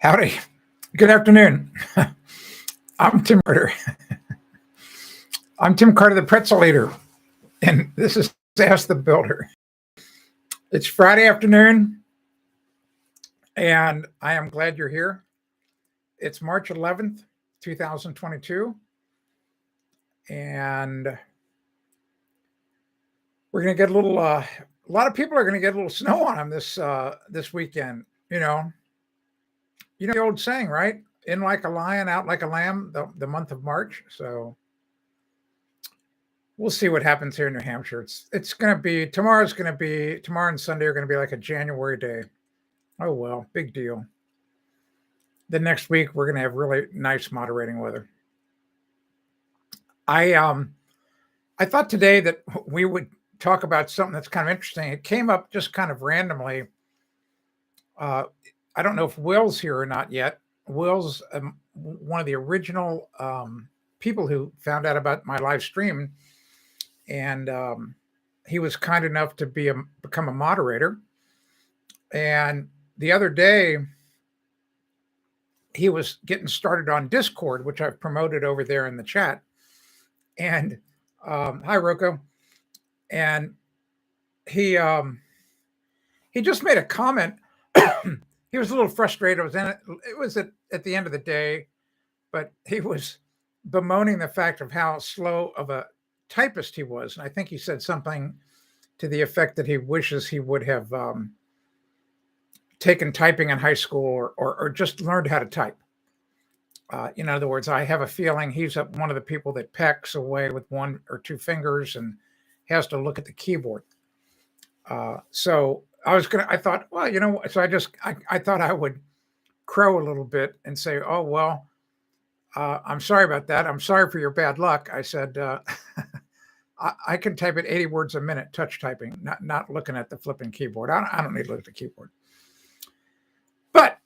Howdy. Good afternoon. I'm Tim Carter. I'm Tim Carter, the pretzel eater, and this is Ask the Builder. It's Friday afternoon, and I am glad you're here. It's March 11th, 2022, and we're going to get a little. A lot of people are going to get a little snow on them this weekend. You know the old saying, right? In like a lion, out like a lamb. The month of March. So we'll see what happens here in New Hampshire. It's going to be tomorrow and Sunday are going to be like a January day. Oh well, big deal. The next week we're going to have really nice moderating weather. I thought today that we would talk about something that's kind of interesting. It came up just kind of randomly. I don't know if Will's here or not yet. Will's one of the original people who found out about my live stream, and he was kind enough to become a moderator. And the other day, he was getting started on Discord, which I've promoted over there in the chat. And hi, Rocco. And he just made a comment. He was a little frustrated. It was at the end of the day, but he was bemoaning the fact of how slow of a typist he was. And I think he said something to the effect that he wishes he would have taken typing in high school or just learned how to type. In other words, I have a feeling he's one of the people that pecks away with one or two fingers and has to look at the keyboard. So I thought, well, so I thought I would crow a little bit and say, oh, well, I'm sorry about that. I'm sorry for your bad luck. I said, I can type at 80 words a minute, touch typing, not looking at the flipping keyboard. I don't need to look at the keyboard. But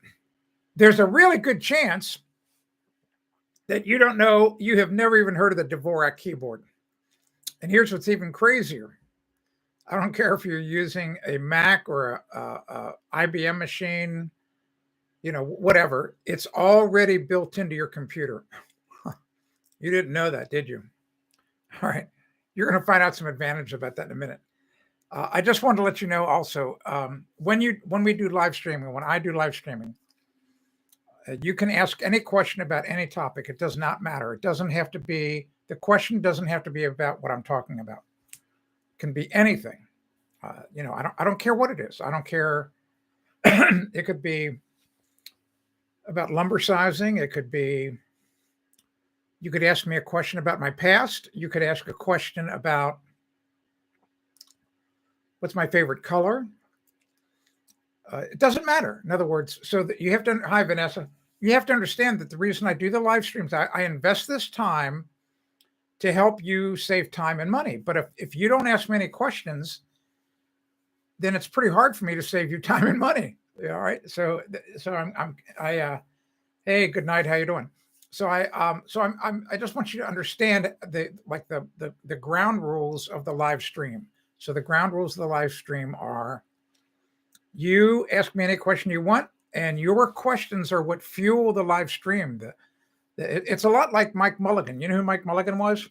there's a really good chance that you don't know, you have never even heard of the Dvorak keyboard. And here's what's even crazier. I don't care if you're using a Mac or a IBM machine, whatever. It's already built into your computer. You didn't know that, did you? All right. You're going to find out some advantage about that in a minute. I just wanted to let you know also, when we do live streaming, when I do live streaming, you can ask any question about any topic. It does not matter. The question doesn't have to be about what I'm talking about. It can be anything. I don't care what it is. I don't care. It could be about lumber sizing. It could be, you could ask me a question about my past. You could ask a question about what's my favorite color. It doesn't matter. In other words, so that you have to, hi, Vanessa, you have to understand that the reason I do the live streams, I invest this time to help you save time and money. But if you don't ask me any questions, then it's pretty hard for me to save you time and money. All right. So hey, good night. How you doing? So I just want you to understand the ground rules of the live stream. So the ground rules of the live stream are: you ask me any question you want, and your questions are what fuel the live stream. It's a lot like Mike Mulligan. You know who Mike Mulligan was?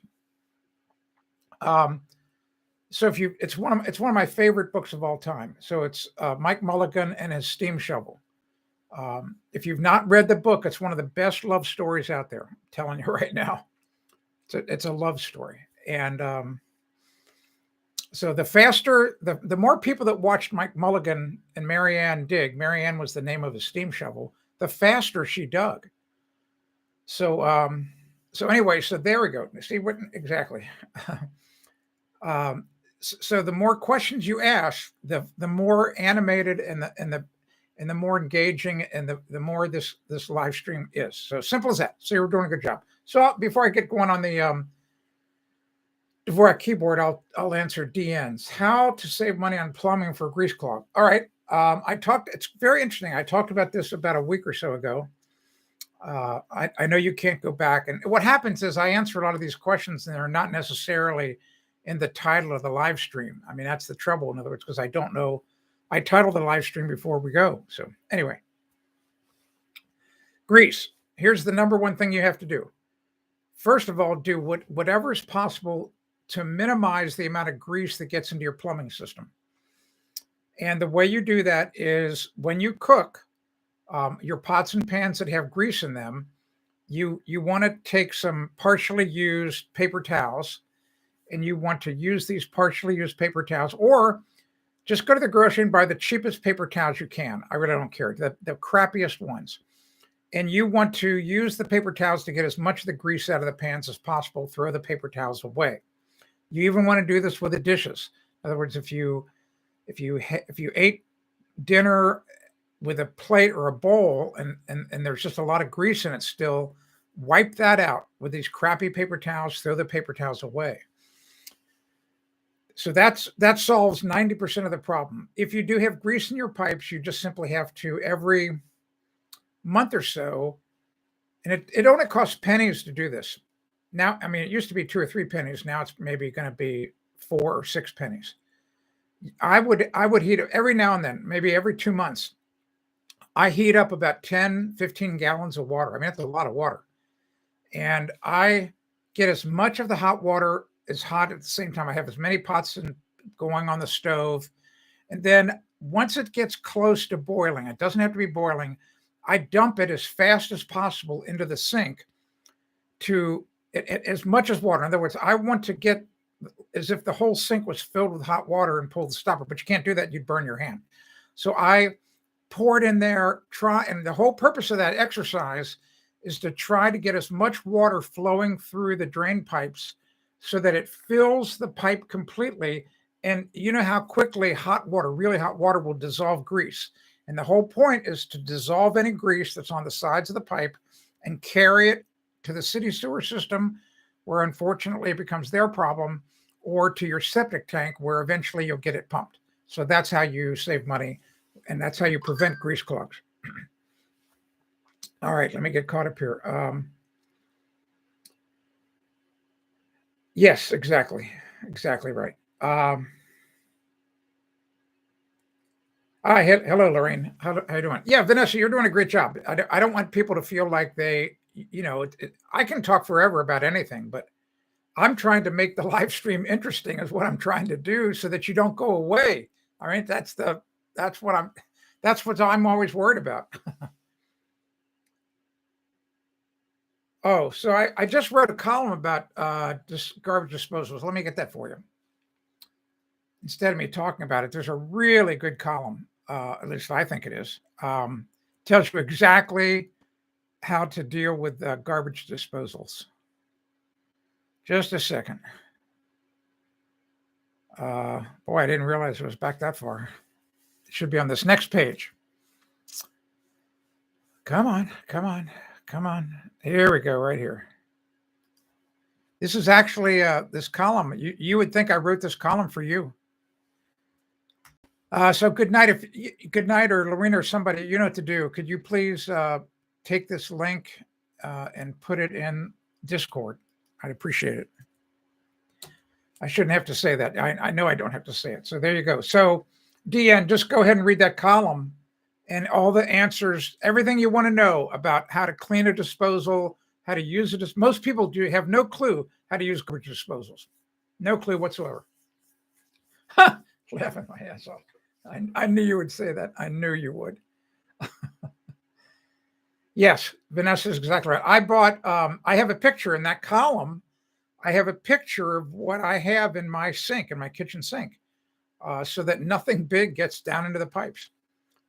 So it's one of my favorite books of all time. So it's Mike Mulligan and his steam shovel. If you've not read the book, it's one of the best love stories out there. I'm telling you right now, it's a love story. And so the more people that watched Mike Mulligan and Marianne dig, Marianne was the name of the steam shovel, the faster she dug. So anyway, so there we go. See what exactly. So the more questions you ask, the more animated and the more engaging and the more this live stream is. So simple as that. So you're doing a good job. So before I get going on the Dvorak keyboard, I'll answer DNs. How to save money on plumbing for grease clog. All right. It's very interesting. I talked about this about a week or so ago. I know you can't go back. And what happens is I answer a lot of these questions and they're not necessarily in the title of the live stream. I mean, that's the trouble, in other words, because I don't know. I title the live stream before we go. So anyway, Grease. Here's the number one thing you have to do. First of all, do whatever is possible to minimize the amount of grease that gets into your plumbing system. And the way you do that is when you cook your pots and pans that have grease in them, you want to take some partially used paper towels, and you want to use these partially used paper towels, or just go to the grocery and buy the cheapest paper towels you can. I really don't care, the crappiest ones. And you want to use the paper towels to get as much of the grease out of the pans as possible. Throw the paper towels away. You even want to do this with the dishes. In other words, if you ate dinner with a plate or a bowl and there's just a lot of grease in it still, wipe that out with these crappy paper towels. Throw the paper towels away. So that solves 90% of the problem. If you do have grease in your pipes, you just simply have to, every month or so, and it only costs pennies to do this. Now, I mean, it used to be 2 or 3 pennies. Now it's maybe going to be 4 or 6 pennies. I would heat it every now and then, maybe every 2 months. I heat up about 10, 15 gallons of water. I mean, that's a lot of water. And I get as much of the hot water as hot at the same time. I have as many pots going on the stove. And then once it gets close to boiling, it doesn't have to be boiling, I dump it as fast as possible into the sink to as much as water. In other words, I want to get as if the whole sink was filled with hot water and pull the stopper, but you can't do that. You'd burn your hand. So I pour it in there, and the whole purpose of that exercise is to try to get as much water flowing through the drain pipes so that it fills the pipe completely. And you know how quickly hot water, really hot water, will dissolve grease. And the whole point is to dissolve any grease that's on the sides of the pipe and carry it to the city sewer system, where unfortunately it becomes their problem, or to your septic tank, where eventually you'll get it pumped. So that's how you save money, and that's how you prevent grease clogs. All right, let me get caught up here. Yes, exactly right. Hi, hello, Lorraine. How you doing? Yeah, Vanessa, you're doing a great job. I don't want people to feel like they, I can talk forever about anything, but I'm trying to make the live stream interesting is what I'm trying to do, so that you don't go away. All right. That's what I'm always worried about. Oh, so I just wrote a column about garbage disposals. Let me get that for you. Instead of me talking about it, there's a really good column, at least I think it is. Tells you exactly how to deal with garbage disposals. Just a second. Boy, I didn't realize it was back that far. It should be on this next page. Come on. Here we go, right here. This is actually this column. You would think I wrote this column for you. So good night, or Lorena or somebody, you know what to do. Could you please take this link and put it in Discord? I'd appreciate it. I shouldn't have to say that. I know I don't have to say it. So there you go. So DN, just go ahead and read that column and all the answers, everything you want to know about how to clean a disposal, how to use it. Most people have no clue how to use garbage disposals. No clue whatsoever. Laughing my ass off. I knew you would say that. I knew you would. Yes, Vanessa's exactly right. I have a picture in that column. I have a picture of what I have in my sink, in my kitchen sink, so that nothing big gets down into the pipes.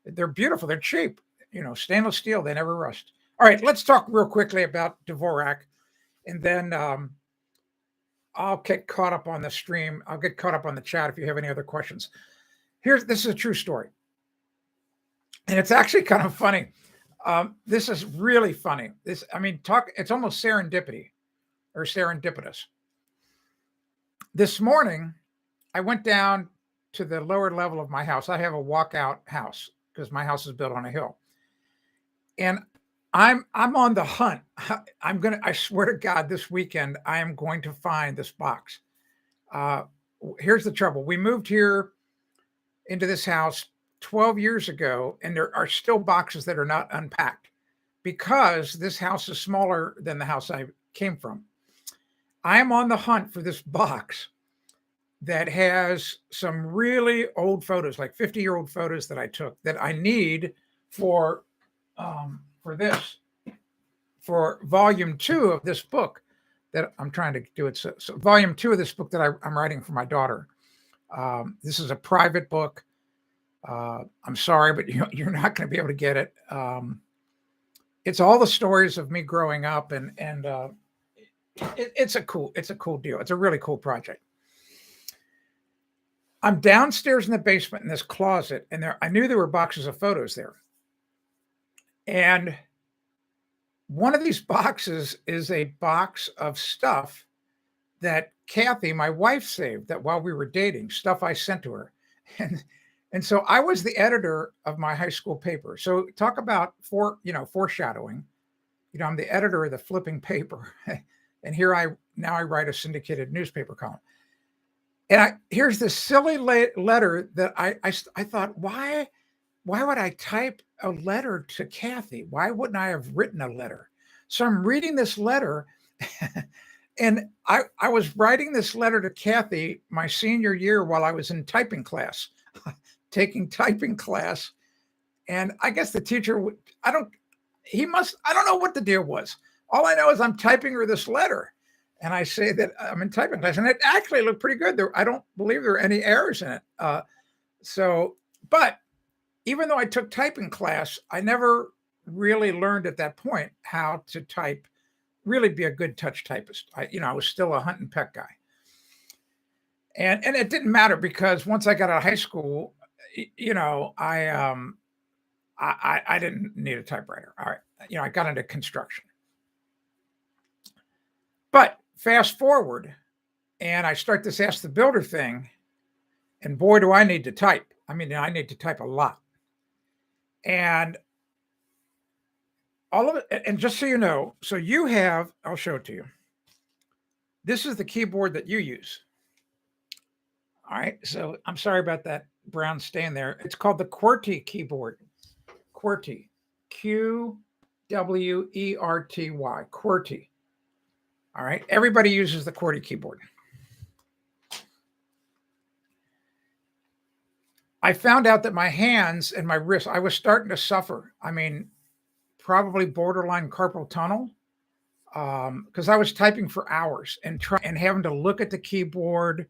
They're beautiful. They're cheap. Stainless steel. They never rust. All right, let's talk real quickly about Dvorak, and then I'll get caught up on the stream. I'll get caught up on the chat if you have any other questions. This is a true story, and it's actually kind of funny. This is really funny. It's almost serendipity or serendipitous. This morning, I went down to the lower level of my house. I have a walkout house because my house is built on a hill, and I'm on the hunt. I swear to God, this weekend I am going to find this box. Here's the trouble. We moved here into this house 12 years ago, and there are still boxes that are not unpacked because this house is smaller than the house I came from. I am on the hunt for this box that has some really old photos, like 50-year-old photos that I took that I need for this, for volume 2 of this book that I'm trying to do it. So volume 2 of this book that I'm writing for my daughter. This is a private book. I'm sorry, but you're not going to be able to get it. It's all the stories of me growing up, and it's a cool deal. It's a really cool project. I'm downstairs in the basement in this closet, and I knew there were boxes of photos there. And one of these boxes is a box of stuff that Kathy, my wife, saved that while we were dating, stuff I sent to her. And so I was the editor of my high school paper. So talk about foreshadowing. I'm the editor of the flipping paper. And here I write a syndicated newspaper column. And here's this silly letter that I thought, why would I type a letter to Kathy? Why wouldn't I have written a letter? So I'm reading this letter, and I was writing this letter to Kathy my senior year while I was in typing class, taking typing class. And I guess the teacher I don't know what the deal was. All I know is I'm typing her this letter. And I say that I'm in typing class, and it actually looked pretty good. I don't believe there are any errors in it. But even though I took typing class, I never really learned at that point how to type, really be a good touch typist. I was still a hunt and peck guy. And it didn't matter, because once I got out of high school, I didn't need a typewriter. All right. I got into construction. But fast forward, and I start this Ask the Builder thing, and boy, do I need to type. I mean, I need to type a lot. And all of it, and just so you know, I'll show it to you. This is the keyboard that you use. All right, so I'm sorry about that brown stain there. It's called the QWERTY keyboard. QWERTY, QWERTY, QWERTY. All right, everybody uses the QWERTY keyboard. I found out that my hands and my wrists, I was starting to suffer. I mean, probably borderline carpal tunnel, because I was typing for hours and having to look at the keyboard,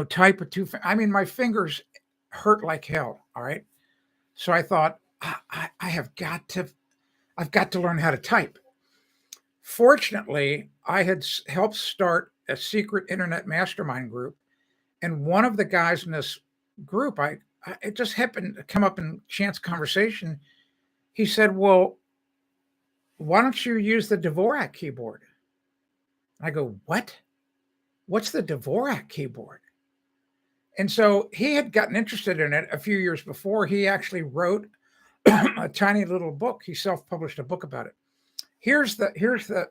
type with two. I mean, my fingers hurt like hell. All right, so I thought I've got to learn how to type. Fortunately, I had helped start a secret internet mastermind group, and one of the guys in this group, it just happened to come up in chance conversation. He said, "Well, why don't you use the Dvorak keyboard?" And I go, "What? What's the Dvorak keyboard?" And so he had gotten interested in it a few years before. He actually wrote a tiny little book. He self-published a book about it. Here's the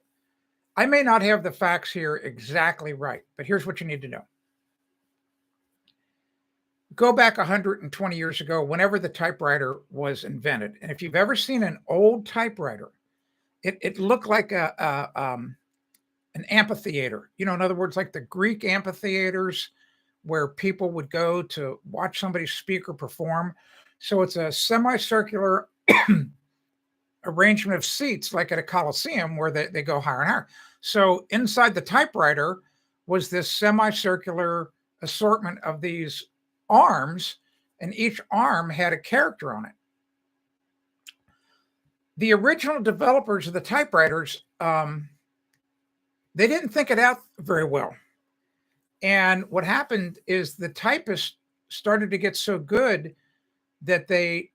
I may not have the facts here exactly right, but here's what you need to know. Go back 120 years ago, whenever the typewriter was invented. And if you've ever seen an old typewriter, it looked like an amphitheater. In other words, like the Greek amphitheaters where people would go to watch somebody speak or perform. So it's a semicircular arrangement of seats, like at a coliseum, where they go higher and higher. So inside the typewriter was this semicircular assortment of these arms, and each arm had a character on it. The original developers of the typewriters, they didn't think it out very well. And what happened is the typists started to get so good that they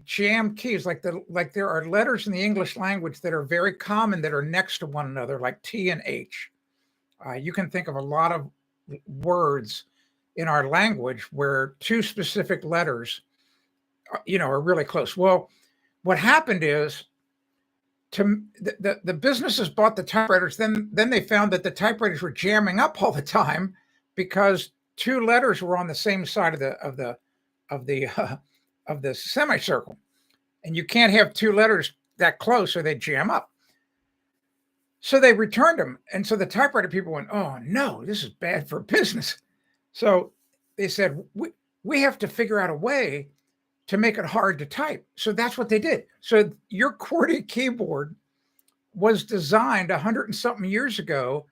jammed keys, like there are letters in the English language that are very common that are next to one another, like T and H. You can think of a lot of words in our language where two specific letters, are really close. Well, what happened is the businesses bought the typewriters. Then they found that the typewriters were jamming up all the time because two letters were on the same side of the semicircle, and you can't have two letters that close or they jam up. So they returned them. And so the typewriter people went, oh no, this is bad for business. So they said, we have to figure out a way to make it hard to type. So that's what they did. So your QWERTY keyboard was designed 100 and something years ago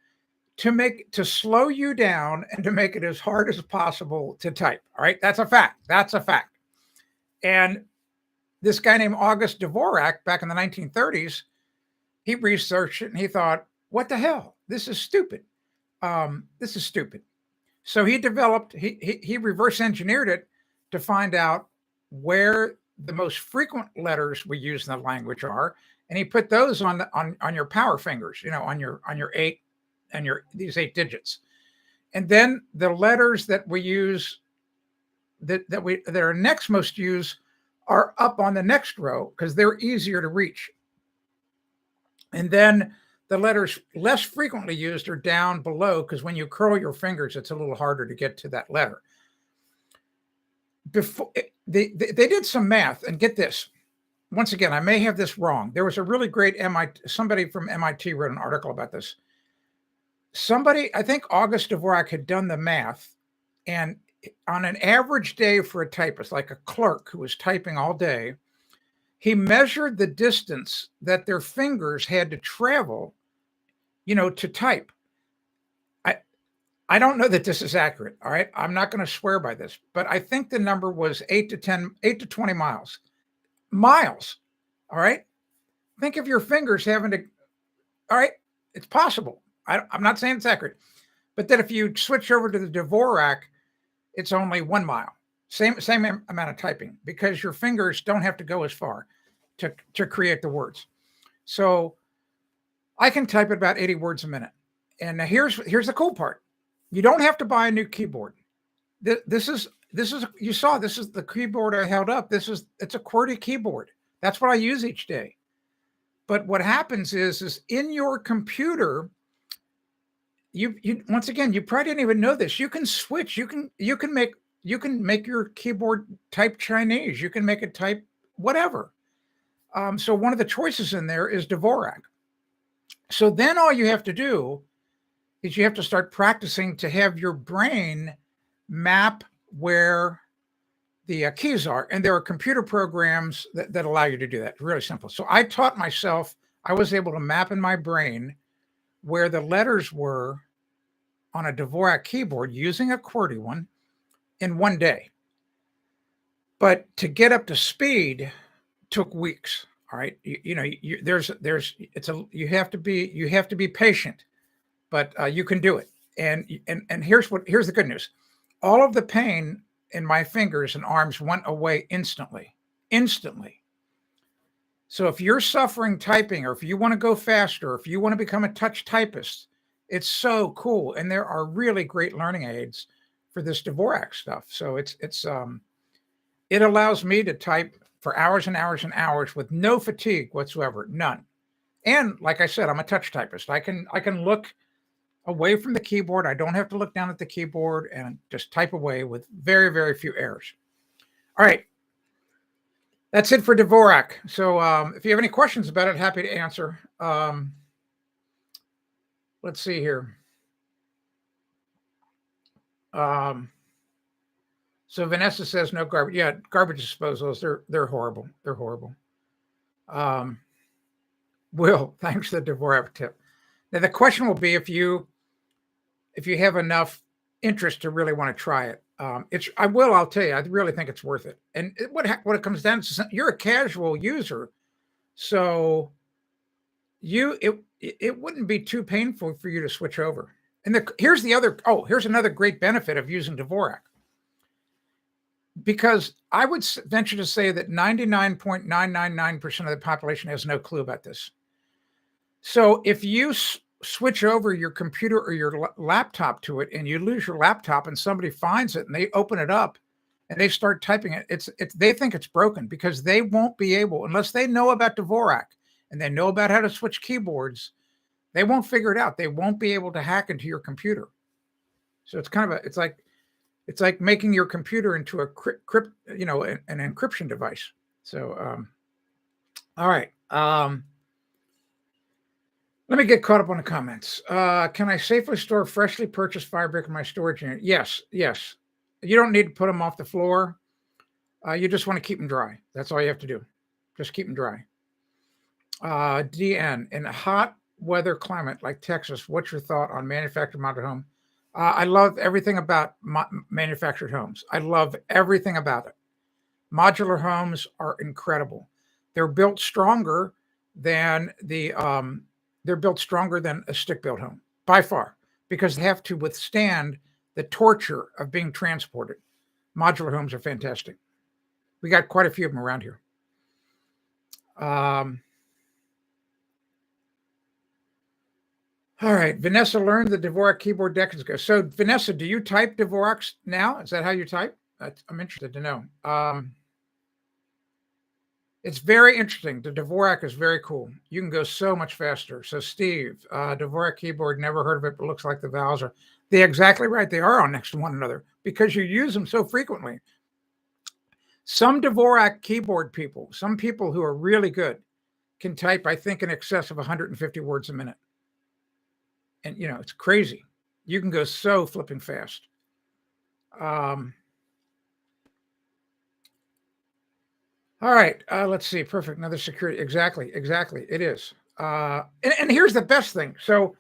to slow you down and to make it as hard as possible to type. All right. That's a fact. That's a fact. And this guy named August Dvorak back in the 1930s, he researched it and he thought, what the hell? This is stupid. This is stupid. So he developed, he reverse engineered it to find out where the most frequent letters we use in the language are, and he put those on your power fingers, on your 8 and these 8 digits. And then the letters that we use that are next most used are up on the next row because they're easier to reach. And then the letters less frequently used are down below because when you curl your fingers, it's a little harder to get to that letter. Before they did some math, and get this. Once again, I may have this wrong. There was a really great somebody from MIT wrote an article about this. I think August Dvorak had done the math, and on an average day for a typist, like a clerk who was typing all day, he measured the distance that their fingers had to travel, to type. I don't know that this is accurate. All right. I'm not going to swear by this, but I think the number was 8 to 20 miles. Miles. All right. Think of your fingers having to, all right. It's possible. I'm not saying it's accurate, but that if you switch over to the Dvorak, it's only 1 mile. Same amount of typing because your fingers don't have to go as far to create the words. So I can type at about 80 words a minute. And now here's the cool part. You don't have to buy a new keyboard. This is you saw this is the keyboard I held up. It's a QWERTY keyboard. That's what I use each day. But what happens is in your computer, you once again, you probably didn't even know this. You can switch. You can make your keyboard type Chinese. You can make it type whatever. So one of the choices in there is Dvorak. So then all you have to do is you have to start practicing to have your brain map where the keys are. And there are computer programs that allow you to do that. Really simple. So I taught myself, I was able to map in my brain where the letters were on a Dvorak keyboard using a QWERTY one in 1 day. But to get up to speed took weeks. All right. You have to be patient, but you can do it. And here's the good news. All of the pain in my fingers and arms went away instantly. So if you're suffering typing, or if you want to go faster, or if you want to become a touch typist, it's so cool. And there are really great learning aids for this Dvorak stuff. So it allows me to type for hours and hours and hours with no fatigue whatsoever, none. And like I said, I'm a touch typist. I can look away from the keyboard. I don't have to look down at the keyboard and just type away with very, very few errors. All right. That's it for Dvorak. So if you have any questions about it, happy to answer. Let's see here. So Vanessa says no garbage. Yeah, garbage disposals. They're horrible. They're horrible. Will, thanks for the Dvorak tip. Now the question will be if you have enough interest to really want to try it. I'll tell you, I really think it's worth it. And what it comes down to, you're a casual user, so it wouldn't be too painful for you to switch over. And here's another great benefit of using Dvorak. Because I would venture to say that 99.999% of the population has no clue about this. So if you switch over your computer or your laptop to it and you lose your laptop and somebody finds it and they open it up and they start typing it, they think it's broken because they won't be able, unless they know about Dvorak and they know about how to switch keyboards, they won't figure it out. They won't be able to hack into your computer. So it's kind of it's like making your computer into an encryption device. So, all right. Um, Let me get caught up on the comments. Can I safely store freshly purchased fabric in my storage unit? Yes, yes. You don't need to put them off the floor. You just want to keep them dry. That's all you have to do. Just keep them dry. DN, in a hot weather climate like Texas, what's your thought on manufactured mounted home? I love everything about manufactured homes. I love everything about it. Modular homes are incredible. They're built stronger than they're built stronger than a stick-built home by far because they have to withstand the torture of being transported. Modular homes are fantastic. We got quite a few of them around here. All right, Vanessa learned the Dvorak keyboard decades ago. So, Vanessa, do you type Dvoraks now? Is that how you type? I'm interested to know. It's very interesting. The Dvorak is very cool. You can go so much faster. So, Steve, Dvorak keyboard, never heard of it, but looks like the vowels are. They're exactly right. They are on next to one another because you use them so frequently. Some Dvorak keyboard people, some people who are really good, can type, I think, in excess of 150 words a minute. And, it's crazy. You can go so flipping fast. All right. Let's see. Perfect. Another security. Exactly. It is. And here's the best thing. So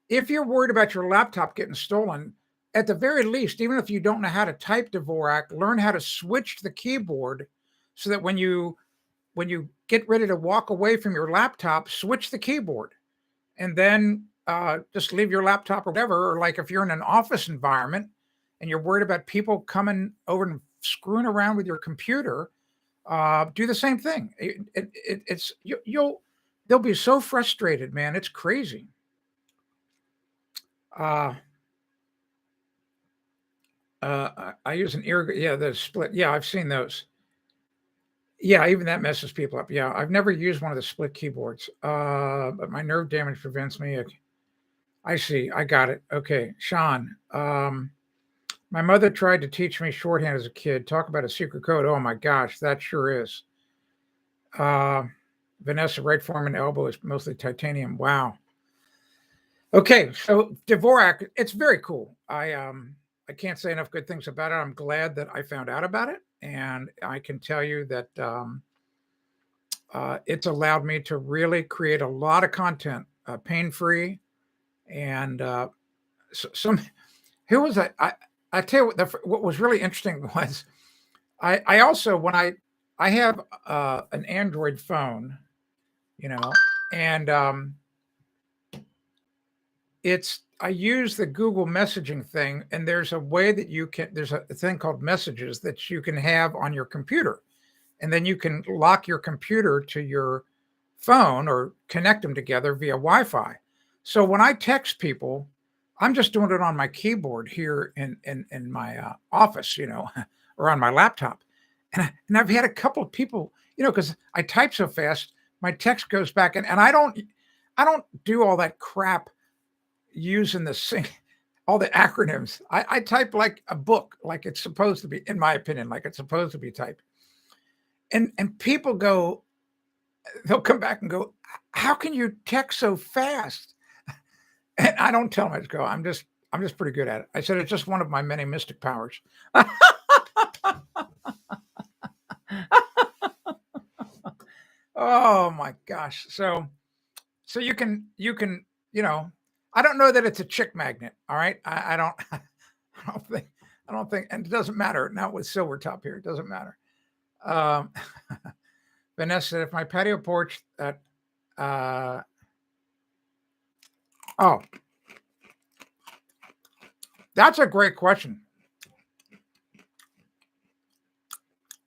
if you're worried about your laptop getting stolen, at the very least, even if you don't know how to type Dvorak, learn how to switch the keyboard so that when you get ready to walk away from your laptop, switch the keyboard. And then just leave your laptop or whatever. Or like if you're in an office environment and you're worried about people coming over and screwing around with your computer, do the same thing. They'll be so frustrated, man. It's crazy. I use an ear. Yeah, the split. Yeah, I've seen those. Yeah, even that messes people up. Yeah, I've never used one of the split keyboards, but my nerve damage prevents me. I see. I got it. Okay, Sean. My mother tried to teach me shorthand as a kid. Talk about a secret code. Oh my gosh, that sure is. Vanessa, right forearm and elbow is mostly titanium. Wow. Okay, so Dvorak, it's very cool. I can't say enough good things about it. I'm glad that I found out about it, and I can tell you that it's allowed me to really create a lot of content, pain-free, and some. Here was I tell you what was really interesting was I also when I have an Android phone, and I use the Google messaging thing, and there's a way that there's a thing called messages that you can have on your computer, and then you can lock your computer to your phone or connect them together via Wi-Fi. So when I text people, I'm just doing it on my keyboard here in my office, or on my laptop. And I've had a couple of people, because I type so fast, my text goes back, and I don't do all that crap using all the acronyms. I type like a book, like it's supposed to be, in my opinion, like it's supposed to be typed. And people they'll come back and go, how can you text so fast? And I don't tell them I just go, I'm just pretty good at it. I said, it's just one of my many mystic powers. Oh my gosh. So you can, I don't know that it's a chick magnet. All right. I don't think, and it doesn't matter. Not with silver top here. It doesn't matter. Vanessa said, if my patio porch oh, that's a great question.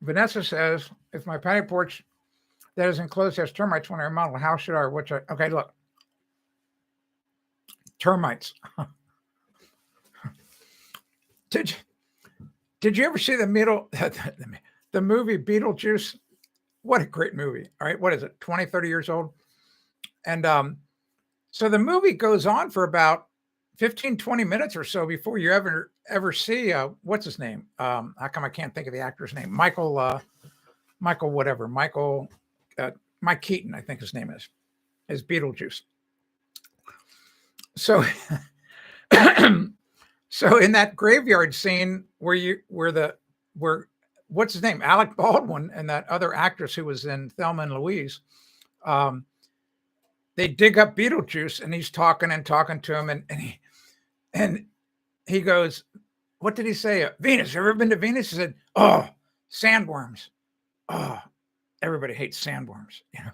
Vanessa says, if my patio porch that is enclosed has termites when I remodel, how should I, okay, look. Termites. Did you ever see the movie Beetlejuice? What a great movie. All right, what is it, 20, 30 years old? And so the movie goes on for about 15, 20 minutes or so before you ever see, what's his name? How come I can't think of the actor's name? Michael whatever. Michael Mike Keaton, I think his name is Beetlejuice. So, so in that graveyard scene where what's his name, Alec Baldwin, and that other actress who was in Thelma and Louise, they dig up Beetlejuice, and he's talking to him, and he goes, what did he say? Venus, ever been to Venus? He said, oh, sandworms. Oh, everybody hates sandworms, you know.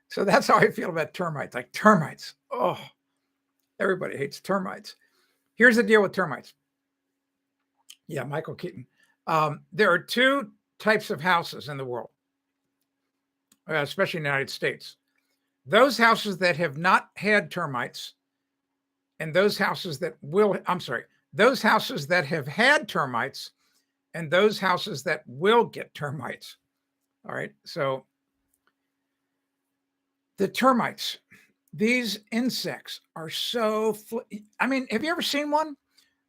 So that's how I feel about termites. Like termites. Oh, everybody hates termites. Here's the deal with termites. Yeah, Michael Keaton. There are two types of houses in the world, especially in the United States. Those houses that have not had termites, and those houses that those houses that have had termites, and those houses that will get termites. All right. So the termites, these insects are so, I mean, have you ever seen one?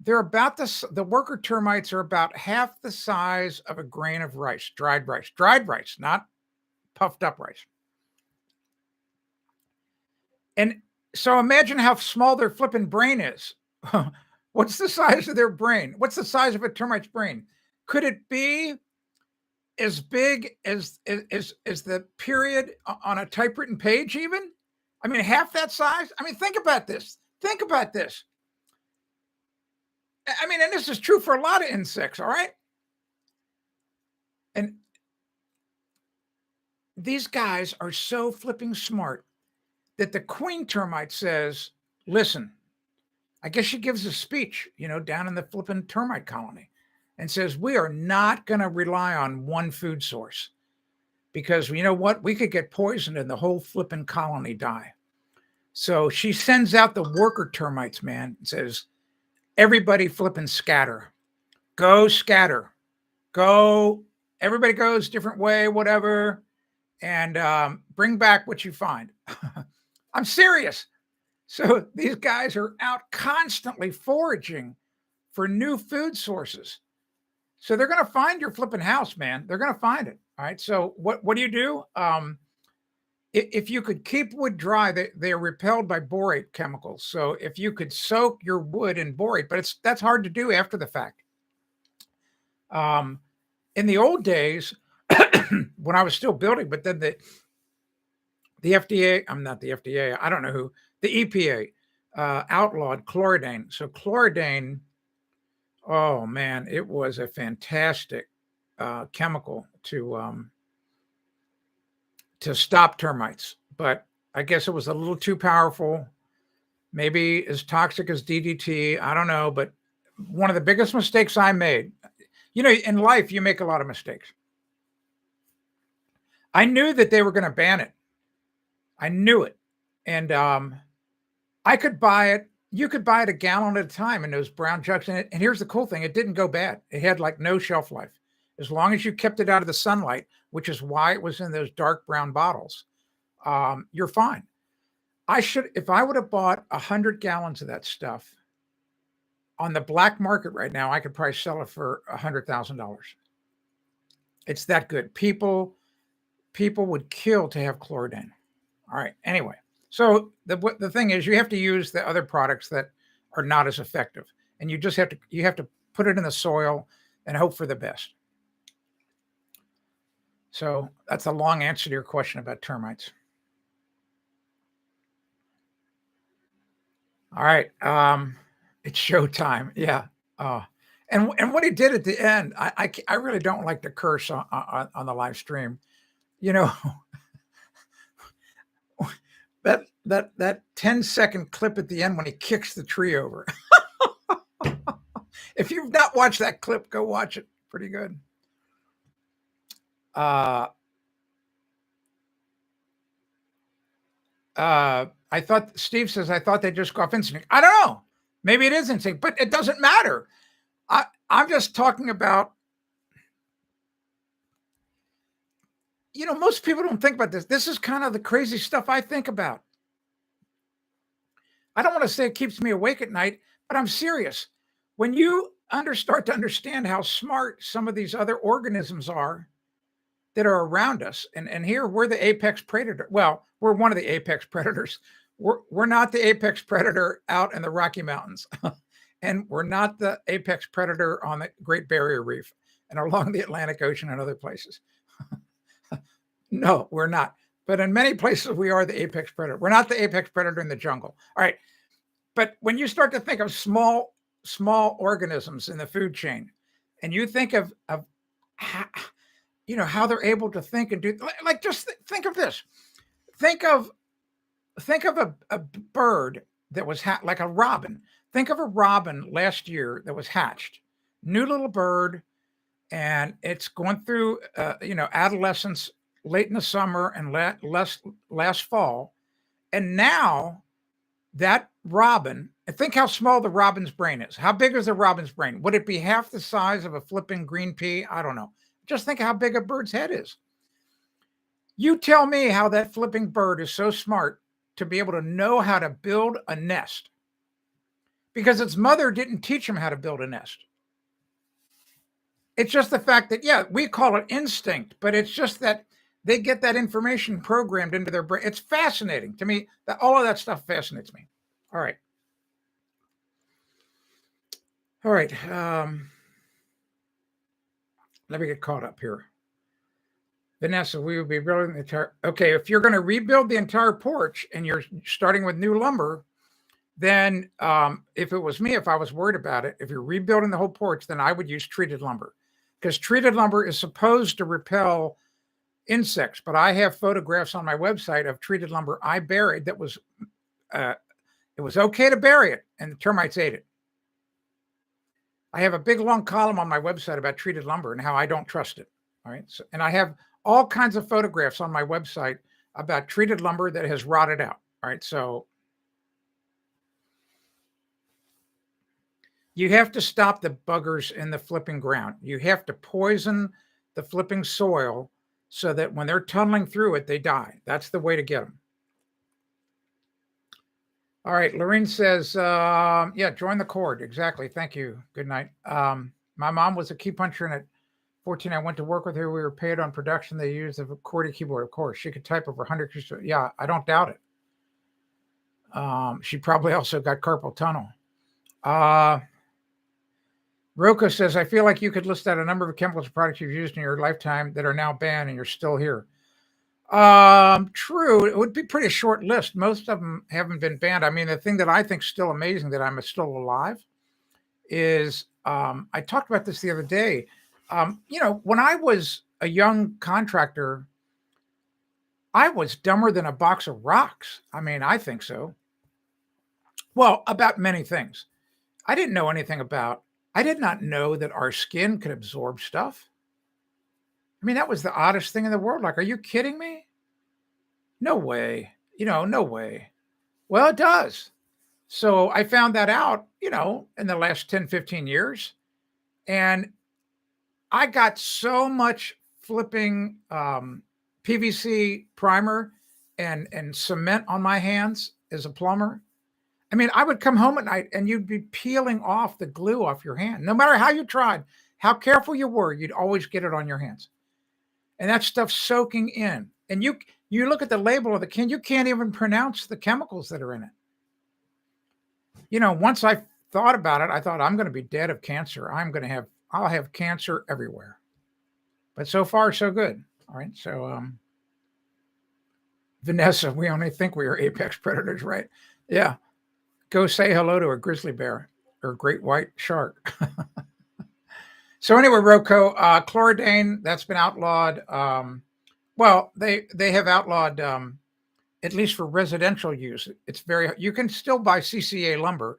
They're about the worker termites are about half the size of a grain of rice, dried rice, not puffed up rice. And so imagine how small their flipping brain is. What's the size of their brain? What's the size of a termite's brain? Could it be as big as the period on a typewritten page even? I mean, half that size? I mean, think about this. Think about this. I mean, and this is true for a lot of insects, all right? And these guys are so flipping smart that the queen termite says, listen, I guess she gives a speech, you know, down in the flipping termite colony, and says, we are not going to rely on one food source, because you know what? We could get poisoned and the whole flipping colony die. So she sends out the worker termites, man, and says, everybody flipping scatter. Go scatter. Go. Everybody goes different way, whatever, and bring back what you find. I'm serious. So these guys are out constantly foraging for new food sources. So they're going to find your flipping house, man. They're going to find it. All right. So what do you do? If you could keep wood dry, they are repelled by borate chemicals. So if you could soak your wood in borate, but that's hard to do after the fact. In the old days, when I was still building, but then the FDA, I'm not the FDA, I don't know who, the EPA outlawed chloridane. So chloridane, oh man, it was a fantastic chemical to stop termites. But I guess it was a little too powerful, maybe as toxic as DDT. I don't know, but one of the biggest mistakes I made, you know, in life, you make a lot of mistakes. I knew that they were going to ban it. I knew it. And I could buy it. You could buy it a gallon at a time in those brown jugs. And here's the cool thing. It didn't go bad. It had like no shelf life. As long as you kept it out of the sunlight, which is why it was in those dark brown bottles, you're fine. If I would have bought 100 gallons of that stuff on the black market right now, I could probably sell it for $100,000. It's that good. People would kill to have chloridane. All right. Anyway, so the thing is, you have to use the other products that are not as effective, and you have to put it in the soil and hope for the best. So that's a long answer to your question about termites. All right. It's showtime. Yeah. And what he did at the end, I really don't like to curse on the live stream. You know, that 10-second clip at the end when he kicks the tree over. If you've not watched that clip, go watch it. Pretty good. I thought Steve says, I thought they just go off instinct. I don't know. Maybe it is instinct, but it doesn't matter. I'm just talking about, you know, most people don't think about this. This is kind of the crazy stuff I think about. I don't want to say it keeps me awake at night, but I'm serious. When you start to understand how smart some of these other organisms are, that are around us. And here we're the apex predator. Well, we're one of the apex predators. We're not the apex predator out in the Rocky Mountains. And we're not the apex predator on the Great Barrier Reef and along the Atlantic Ocean and other places. No, we're not. But in many places, we are the apex predator. We're not the apex predator in the jungle. All right. But when you start to think of small organisms in the food chain, and you think of how, how they're able to think and do, like, just think of this. Think of a bird that was like a robin. Think of a robin last year that was hatched, new little bird, and it's going through adolescence late in the summer and last fall, and now that robin, and think how small the robin's brain is. How big is the robin's brain? Would it be half the size of a flipping green pea? I don't know. Just think how big a bird's head is. You tell me how that flipping bird is so smart to be able to know how to build a nest, because its mother didn't teach him how to build a nest. It's just the fact that, yeah, we call it instinct, but it's just that they get that information programmed into their brain. It's fascinating to me. That all of that stuff fascinates me. All right. Let me get caught up here. Vanessa, we would be building the entire. Okay, if you're going to rebuild the entire porch and you're starting with new lumber, then if it was me, if I was worried about it, if you're rebuilding the whole porch, then I would use treated lumber, because treated lumber is supposed to repel insects. But I have photographs on my website of treated lumber I buried that was, it was okay to bury it, and the termites ate it. I have a big long column on my website about treated lumber and how I don't trust it. All right. So, and I have all kinds of photographs on my website about treated lumber that has rotted out. All right. So you have to stop the buggers in the flipping ground. You have to poison the flipping soil so that when they're tunneling through it, they die. That's the way to get them. All right. Lorene says, yeah, join the cord. Exactly. Thank you. Good night. My mom was a key puncher, and at 14, I went to work with her. We were paid on production. They used a QWERTY keyboard, of course. She could type over 100 keys. Yeah, I don't doubt it. She probably also got carpal tunnel. Rocco says, I feel like you could list out a number of chemicals or products you've used in your lifetime that are now banned and you're still here. True. It would be pretty short list. Most of them haven't been banned. I mean, the thing that I think is still amazing that I'm still alive is, I talked about this the other day. When I was a young contractor, I was dumber than a box of rocks. I mean, I think so. Well, about many things. I did not know that our skin could absorb stuff. I mean, that was the oddest thing in the world. Like, are you kidding me? No way. No way. Well, it does. So I found that out, in the last 10, 15 years. And I got so much flipping PVC primer and cement on my hands as a plumber. I mean, I would come home at night and you'd be peeling off the glue off your hand. No matter how you tried, how careful you were, you'd always get it on your hands. And that stuff's soaking in. And you look at the label of the can, you can't even pronounce the chemicals that are in it. Once I thought about it, I thought, I'm going to be dead of cancer. I'll have cancer everywhere. But so far, so good. All right. So, Vanessa, we only think we are apex predators, right? Yeah. Go say hello to a grizzly bear or a great white shark. So anyway, Rocco, chlordane, that's been outlawed. Well, they have outlawed, at least for residential use. You can still buy CCA lumber,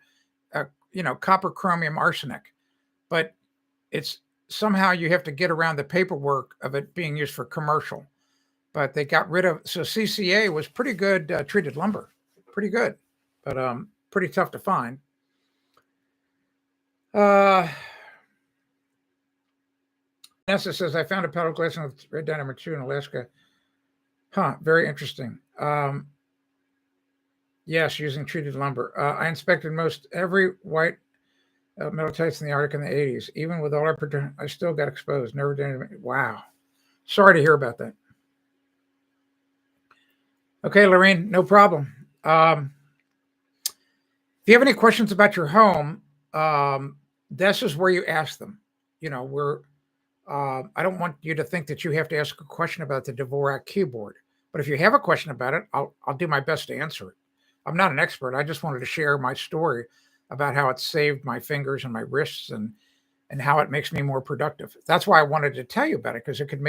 copper, chromium, arsenic, but it's somehow you have to get around the paperwork of it being used for commercial. But they got rid of, so CCA was pretty good treated lumber, pretty good, but pretty tough to find. Nessa says, I found a pedal glassing with red dye number 2 in Alaska. Very interesting. Yes, using treated lumber. I inspected most every white metal types in the Arctic in the 80s. Even with all our protection, I still got exposed. Never did anything. Wow. Sorry to hear about that. Okay, Lorraine, no problem. If you have any questions about your home, um, this is where you ask them. You know, I don't want you to think that you have to ask a question about the Dvorak keyboard, but if you have a question about it, I'll do my best to answer it. I'm not an expert. I just wanted to share my story about how it saved my fingers and my wrists and how it makes me more productive. That's why I wanted to tell you about it, because it could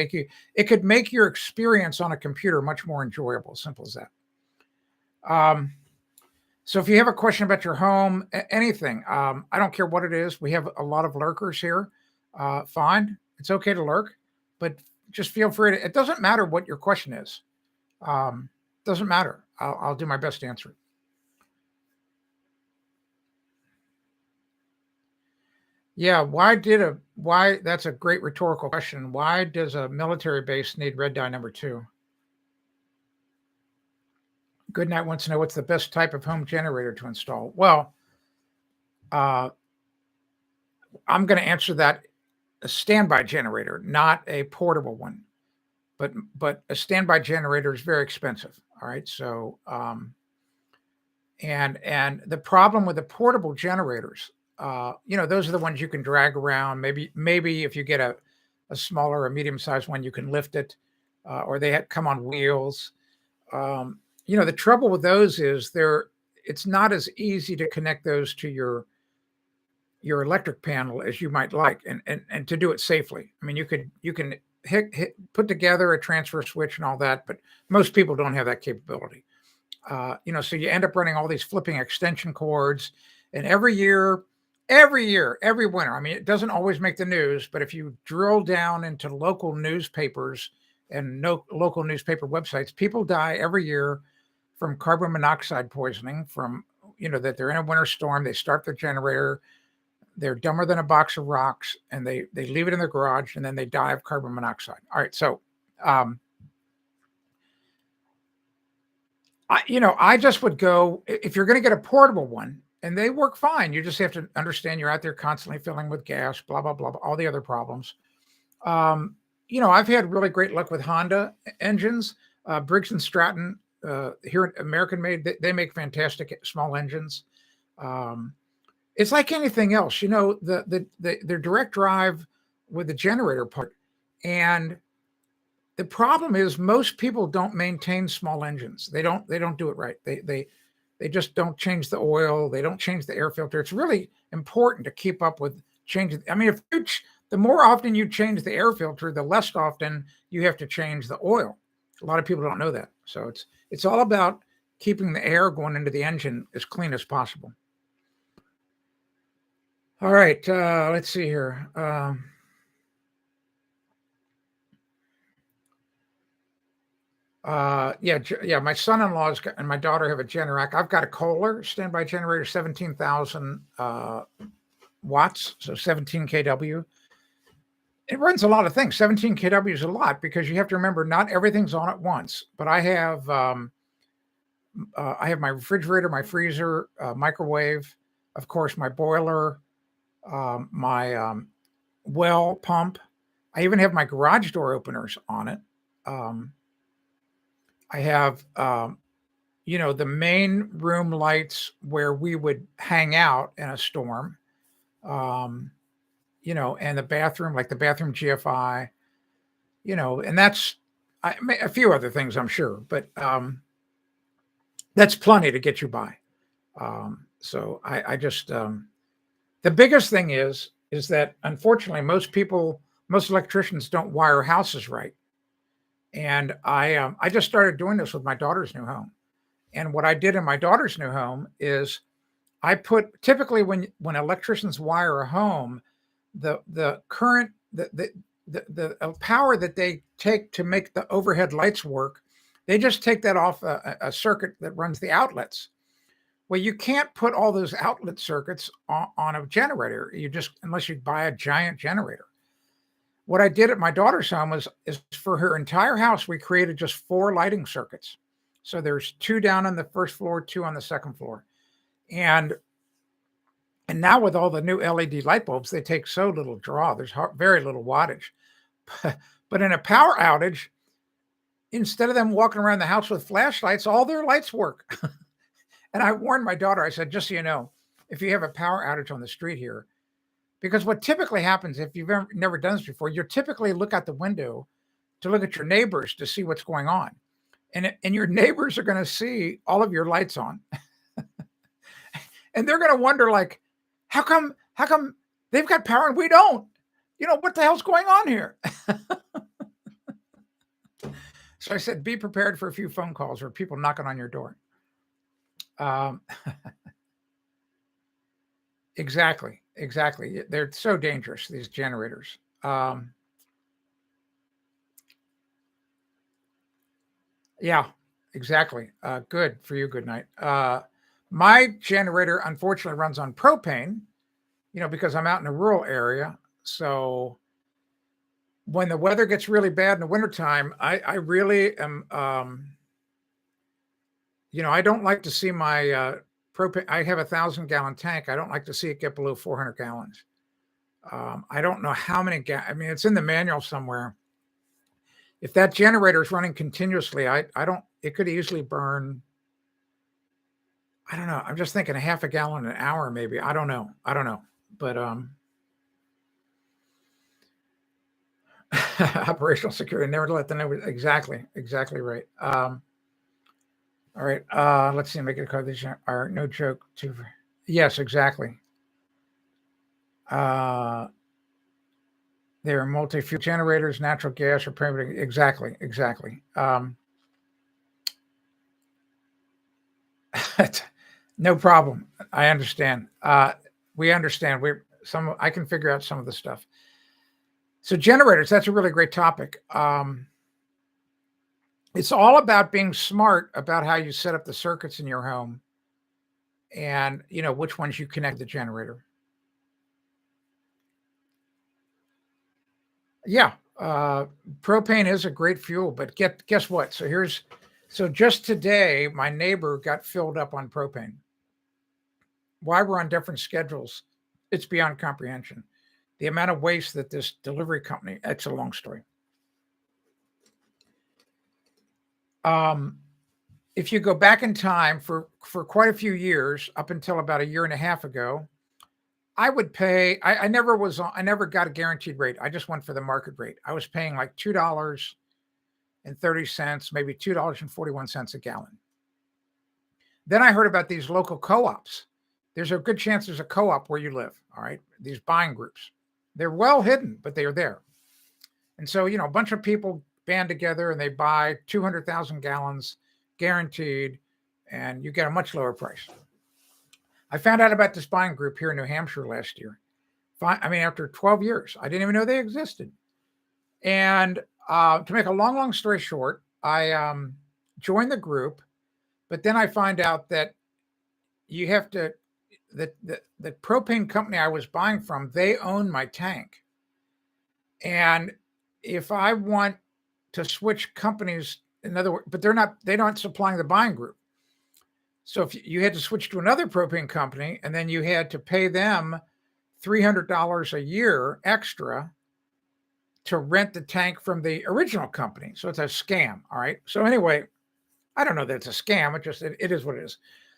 make your experience on a computer much more enjoyable. Simple as that. Um, so if you have a question about your home, anything, I don't care what it is. We have a lot of lurkers here. Fine, it's okay to lurk, but just feel free to. It doesn't matter what your question is. Um, doesn't matter. I'll do my best to answer it. Yeah, why? That's a great rhetorical question. Why does a military base need red dye number two? Goodnight wants to know what's the best type of home generator to install. Well, uh, I'm going to answer that: a standby generator, not a portable one. But a standby generator is very expensive. All right, so and the problem with the portable generators, those are the ones you can drag around. Maybe if you get a smaller or medium sized one, you can lift it, or come on wheels. The trouble with those is it's not as easy to connect those to your electric panel as you might like, and to do it safely. I mean, you can put together a transfer switch and all that, but most people don't have that capability. So you end up running all these flipping extension cords, and every winter. I mean, it doesn't always make the news, but if you drill down into local newspapers and local newspaper websites, people die every year from carbon monoxide poisoning. From that they're in a winter storm, they start their generator, they're dumber than a box of rocks, and they leave it in their garage, and then they die of carbon monoxide. All right, so um, I just would go, if you're going to get a portable one, and they work fine. You just have to understand you're out there constantly filling with gas, blah blah blah, all the other problems. I've had really great luck with Honda engines. Briggs and Stratton, here American made, they make fantastic small engines. Um, it's like anything else, their direct drive with the generator part. And the problem is most people don't maintain small engines. They don't do it right. They just don't change the oil. They don't change the air filter. It's really important to keep up with changing. I mean, the more often you change the air filter, the less often you have to change the oil. A lot of people don't know that. So it's all about keeping the air going into the engine as clean as possible. All right, let's see here. Yeah. My son-in-law and my daughter have a Generac. I've got a Kohler standby generator, 17,000 watts, so 17 kW. It runs a lot of things. 17 kW is a lot because you have to remember not everything's on at once. But I have my refrigerator, my freezer, microwave, of course, my boiler, my well pump. I even have my garage door openers on it. I have, the main room lights where we would hang out in a storm, and the bathroom, like the bathroom GFI, and that's a few other things, I'm sure, but that's plenty to get you by. So I just, the biggest thing is that unfortunately most electricians don't wire houses right. And I just started doing this with my daughter's new home. And what I did in my daughter's new home is I put, typically when electricians wire a home, the current the power that they take to make the overhead lights work, they just take that off a circuit that runs the outlets. Well, you can't put all those outlet circuits on a generator. Unless you buy a giant generator. What I did at my daughter's home is for her entire house, we created just 4 lighting circuits. So there's 2 down on the first floor, 2 on the second floor. And now with all the new LED light bulbs, they take so little draw. There's very little wattage. But in a power outage, instead of them walking around the house with flashlights, all their lights work. And I warned my daughter, I said, just so you know, if you have a power outage on the street here, because what typically happens if you've never done this before, you typically look out the window to look at your neighbors to see what's going on. And your neighbors are going to see all of your lights on. And they're going to wonder, like, how come they've got power and we don't? What the hell's going on here? So I said, be prepared for a few phone calls or people knocking on your door. Exactly. They're so dangerous, these generators. Yeah, exactly. Good for you. Good night. My generator, unfortunately, runs on propane, because I'm out in a rural area. So when the weather gets really bad in the wintertime, I really am, I don't like to see my propane. I have a 1,000-gallon tank. I don't like to see it get below 400 gallons. I don't know how many I mean, it's in the manual somewhere. If that generator is running continuously, it could easily burn. I don't know. I'm just thinking a half a gallon an hour, maybe. I don't know. But operational security, never let them know. Exactly right. All right. Let's see. Make it a card. These are no joke. Yes, exactly. There are multi-fuel generators, natural gas, or primitive. Exactly. No problem. I understand. We understand. I can figure out some of the stuff. So generators, that's a really great topic. It's all about being smart about how you set up the circuits in your home and, which ones you connect to the generator. Yeah. Propane is a great fuel, but guess what? So just today, my neighbor got filled up on propane. Why we're on different schedules, it's beyond comprehension. The amount of waste that this delivery company, it's a long story. If you go back in time for quite a few years, up until about a year and a half ago, I would pay, I never got a guaranteed rate. I just went for the market rate. I was paying like $2.30, maybe $2.41 a gallon. Then I heard about these local co-ops. There's a good chance there's a co-op where you live. All right. These buying groups, they're well hidden, but they are there. And so, a bunch of people band together and they buy 200,000 gallons guaranteed, and you get a much lower price. I found out about this buying group here in New Hampshire last year. After 12 years, I didn't even know they existed. And to make a long story short, I joined the group, but then I find out that you have to, the propane company I was buying from, they own my tank. And if I want to switch companies, in other words, but they're not supplying the buying group. So if you had to switch to another propane company and then you had to pay them $300 a year extra to rent the tank from the original company. So it's a scam. All right. So anyway, I don't know that it's a scam. It is what it is.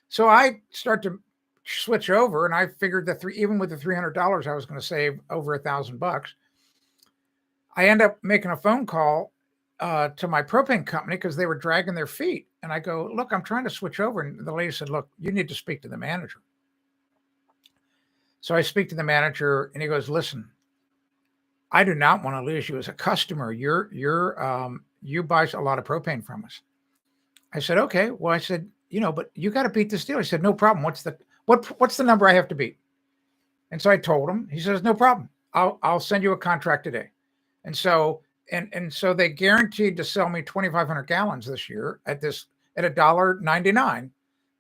So I start to switch over, and I figured that even with the $300, I was going to save over $1,000. I end up making a phone call to my propane company because they were dragging their feet. And I go, look, I'm trying to switch over. And the lady said, look, you need to speak to the manager. So I speak to the manager, and he goes, listen, I do not want to lose you as a customer. You buy a lot of propane from us. I said, okay. Well, I said, but you got to beat this deal. He said, no problem. What's the number I have to beat? And so I told him. He says, no problem. I'll send you a contract today. And so they guaranteed to sell me 2,500 gallons this year at $1.99.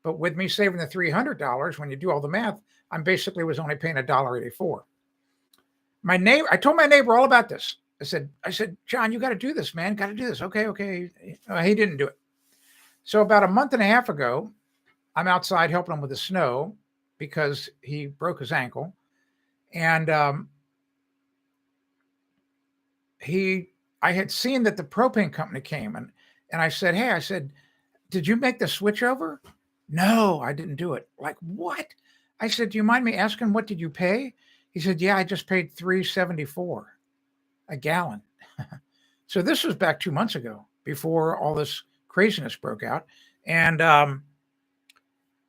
But with me saving the $300, when you do all the math, I'm basically was only paying $1.84. I told my neighbor all about this. I said, John, you got to do this, man. Got to do this. Okay. He didn't do it. So about a month and a half ago, I'm outside helping him with the snow because he broke his ankle. And I had seen that the propane company came, and I said, hey, I said, did you make the switch over? No, I didn't do it. Like, what? I said, do you mind me asking, what did you pay? He said, yeah, I just paid $3.74 a gallon. So this was back 2 months ago, before all this craziness broke out. And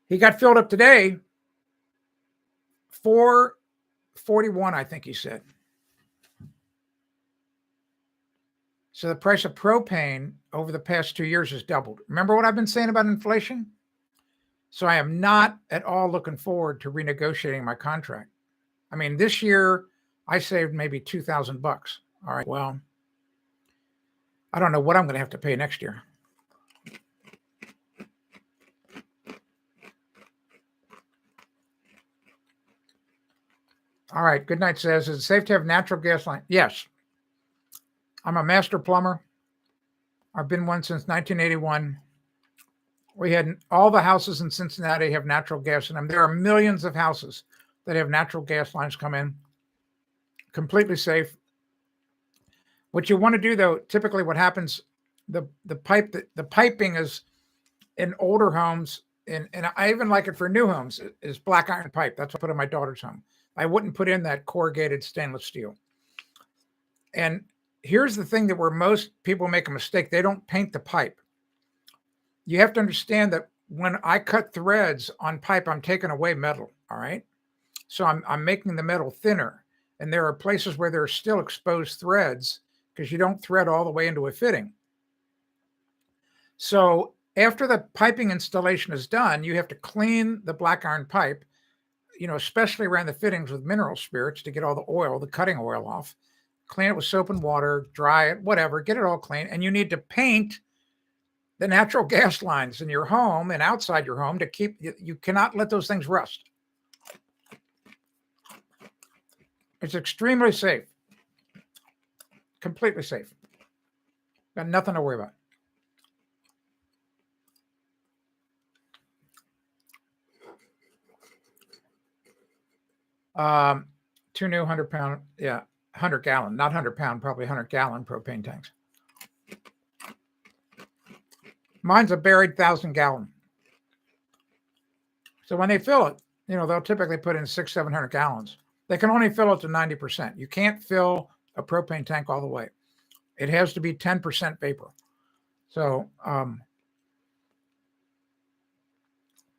he got filled up today, $4.41, I think he said. So the price of propane over the past 2 years has doubled. Remember what I've been saying about inflation? So I am not at all looking forward to renegotiating my contract. I mean, this year I saved maybe $2,000. All right, well, I don't know what I'm going to have to pay next year. All right, good night says, is it safe to have natural gas line? Yes. I'm a master plumber. I've been one since 1981. We had all the houses in Cincinnati have natural gas in them. There are millions of houses that have natural gas lines come in. Completely safe. What you want to do, though, typically what happens, the piping is in older homes, and I even like it for new homes, is black iron pipe. That's what I put in my daughter's home. I wouldn't put in that corrugated stainless steel. And here's the thing that where most people make a mistake. They don't paint the pipe. You have to understand that when I cut threads on pipe, I'm taking away metal. All right. So I'm making the metal thinner. And there are places where there are still exposed threads because you don't thread all the way into a fitting. So after the piping installation is done, you have to clean the black iron pipe, especially around the fittings with mineral spirits to get all the oil, the cutting oil off. Clean it with soap and water, dry it, whatever, get it all clean. And you need to paint the natural gas lines in your home and outside your home to keep, you cannot let those things rust. It's extremely safe. Completely safe. Got nothing to worry about. 2 new 100-pound, 100 gallon, not 100-pound, probably 100-gallon propane tanks. Mine's a buried 1,000-gallon. So when they fill it, they'll typically put in 600-700 gallons. They can only fill it to 90%. You can't fill a propane tank all the way. It has to be 10% vapor. So,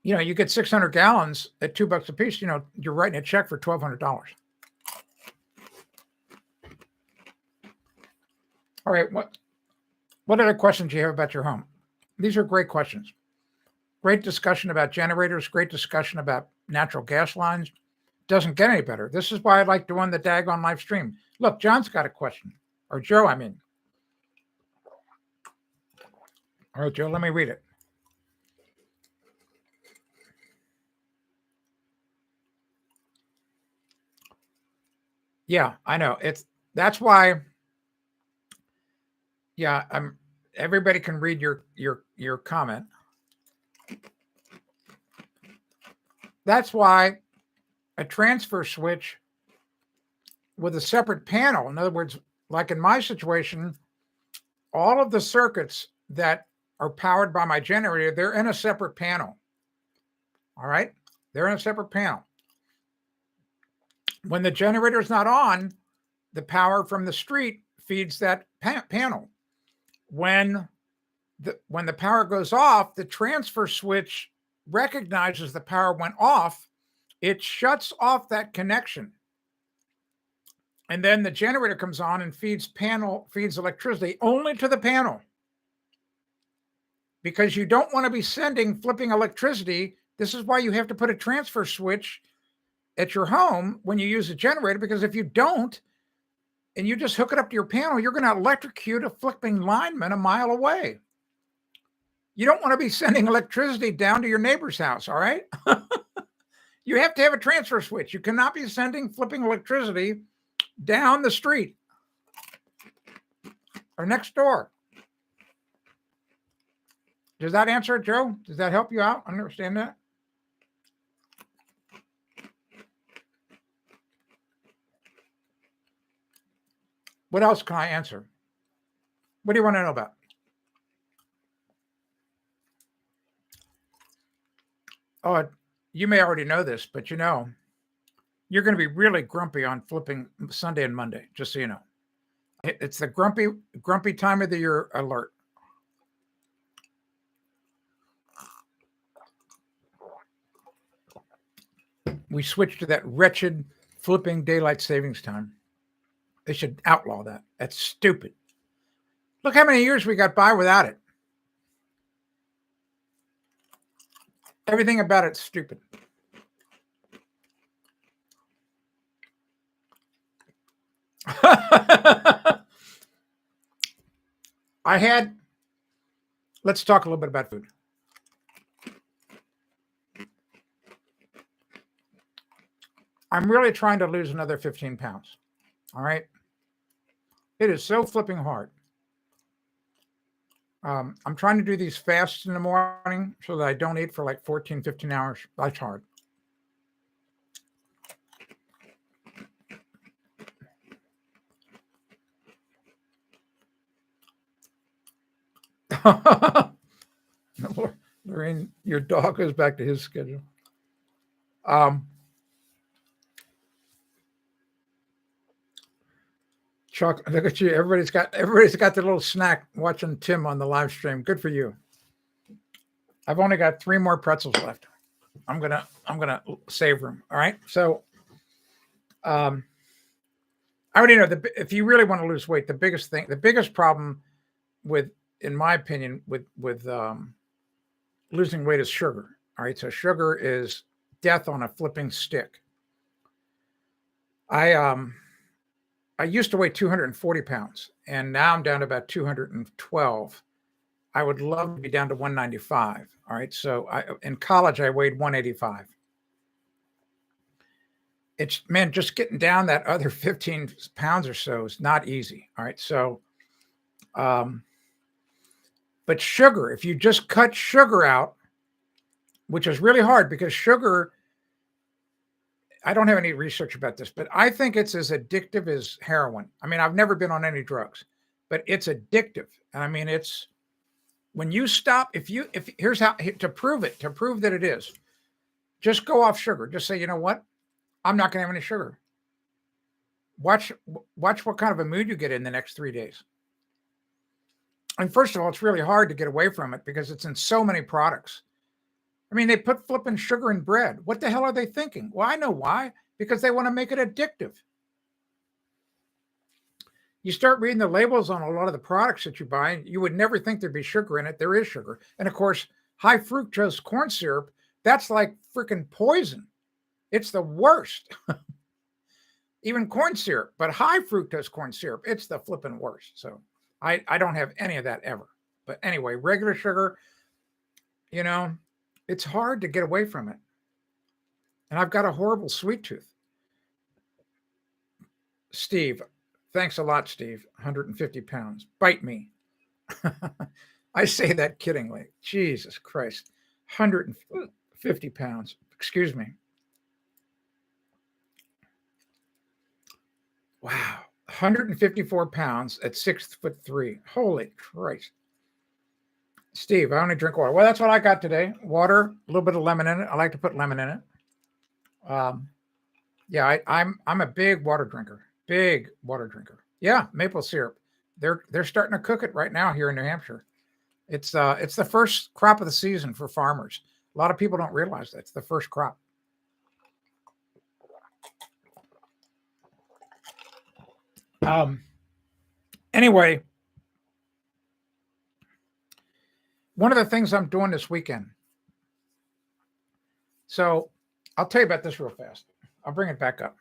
you get 600 gallons at $2 a piece, you're writing a check for $1,200. All right. What other questions do you have about your home? These are great questions. Great discussion about generators. Great discussion about natural gas lines. Doesn't get any better. This is why I like doing the daggone live stream. Look, John's got a question. Or Joe, I mean. All right, Joe, let me read it. Yeah, I know. That's why. Yeah, everybody can read your comment. That's why a transfer switch with a separate panel, in other words, like in my situation, all of the circuits that are powered by my generator, they're in a separate panel. All right? They're in a separate panel. When the generator is not on, the power from the street feeds that panel. When the power goes off, the transfer switch recognizes the power went off. It shuts off that connection. And then the generator comes on and feeds electricity only to the panel. Because you don't want to be flipping electricity. This is why you have to put a transfer switch at your home when you use a generator, because if you don't, and you just hook it up to your panel, you're going to electrocute a flipping lineman a mile away. You don't want to be sending electricity down to your neighbor's house, all right? You have to have a transfer switch. You cannot be flipping electricity down the street or next door. Does that answer it, Joe? Does that help you out? Understand that? What else can I answer? What do you want to know about? Oh, you may already know this, but you're going to be really grumpy on flipping Sunday and Monday, just so you know. It's the grumpy time of the year alert. We switched to that wretched flipping daylight savings time. They should outlaw that. That's stupid. Look how many years we got by without it. Everything about it's stupid. Let's talk a little bit about food. I'm really trying to lose another 15 pounds. All right. It is so flipping hard. I'm trying to do these fasts in the morning so that I don't eat for like 14, 15 hours. That's hard. Lorraine, your dog goes back to his schedule. Chuck, look at you. Everybody's got their little snack watching Tim on the live stream. Good for you. I've only got 3 more pretzels left. I'm gonna save them. All right. So, I already know if you really want to lose weight, the biggest problem in my opinion, with losing weight is sugar. All right. So sugar is death on a flipping stick. I used to weigh 240 pounds, and now I'm down to about 212. I would love to be down to 195. All right. So in college, I weighed 185. It's, man, just getting down that other 15 pounds or so is not easy. All right. So, but sugar, if you just cut sugar out, which is really hard because sugar, I don't have any research about this, but I think it's as addictive as heroin. I mean, I've never been on any drugs, but it's addictive. And I mean, it's when you stop, here's how to prove that it is, just go off sugar. Just say, you know what? I'm not going to have any sugar. Watch what kind of a mood you get in the next 3 days. And first of all, it's really hard to get away from it because it's in so many products. I mean, they put flipping sugar in bread. What the hell are they thinking? Well, I know why. Because they want to make it addictive. You start reading the labels on a lot of the products that you buy, and you would never think there'd be sugar in it. There is sugar. And of course, high fructose corn syrup, that's like freaking poison. It's the worst. Even corn syrup, but high fructose corn syrup, it's the flipping worst. So I don't have any of that ever. But anyway, regular sugar, it's hard to get away from it. And I've got a horrible sweet tooth. Steve, thanks a lot, Steve. 150 pounds. Bite me. I say that kiddingly. Jesus Christ. 150 pounds. Excuse me. Wow. 154 pounds at 6'3". Holy Christ. Steve, I only drink water. Well, that's what I got today. Water, a little bit of lemon in it. I like to put lemon in it. Yeah, I'm a big water drinker. Big water drinker. Yeah, maple syrup. They're starting to cook it right now here in New Hampshire. It's the first crop of the season for farmers. A lot of people don't realize that it's the first crop. Anyway, one of the things I'm doing this weekend. So I'll tell you about this real fast. I'll bring it back up.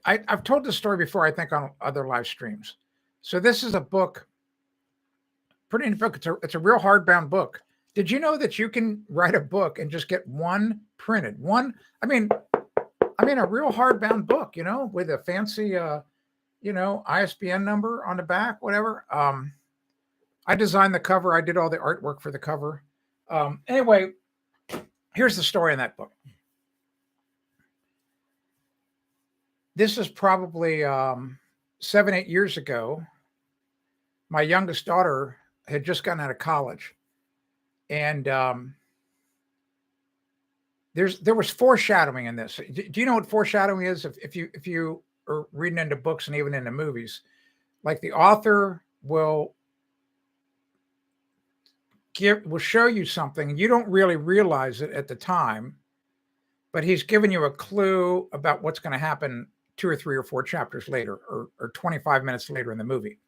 I've told this story before, I think, on other live streams. So this is a book, pretty neat book. It's a real hardbound book. Did you know that you can write a book and just get one printed? I mean, a real hardbound book, with a fancy, ISBN number on the back, whatever. I designed the cover. I did all the artwork for the cover. Anyway, here's the story in that book. This is probably 7, 8 years ago, my youngest daughter had just gotten out of college, and there was foreshadowing in this. Do you know what foreshadowing is? If you are reading into books and even into movies, like the author will show you something and you don't really realize it at the time, but he's given you a clue about what's going to happen 2 or 3 or 4 chapters later, or 25 minutes later in the movie.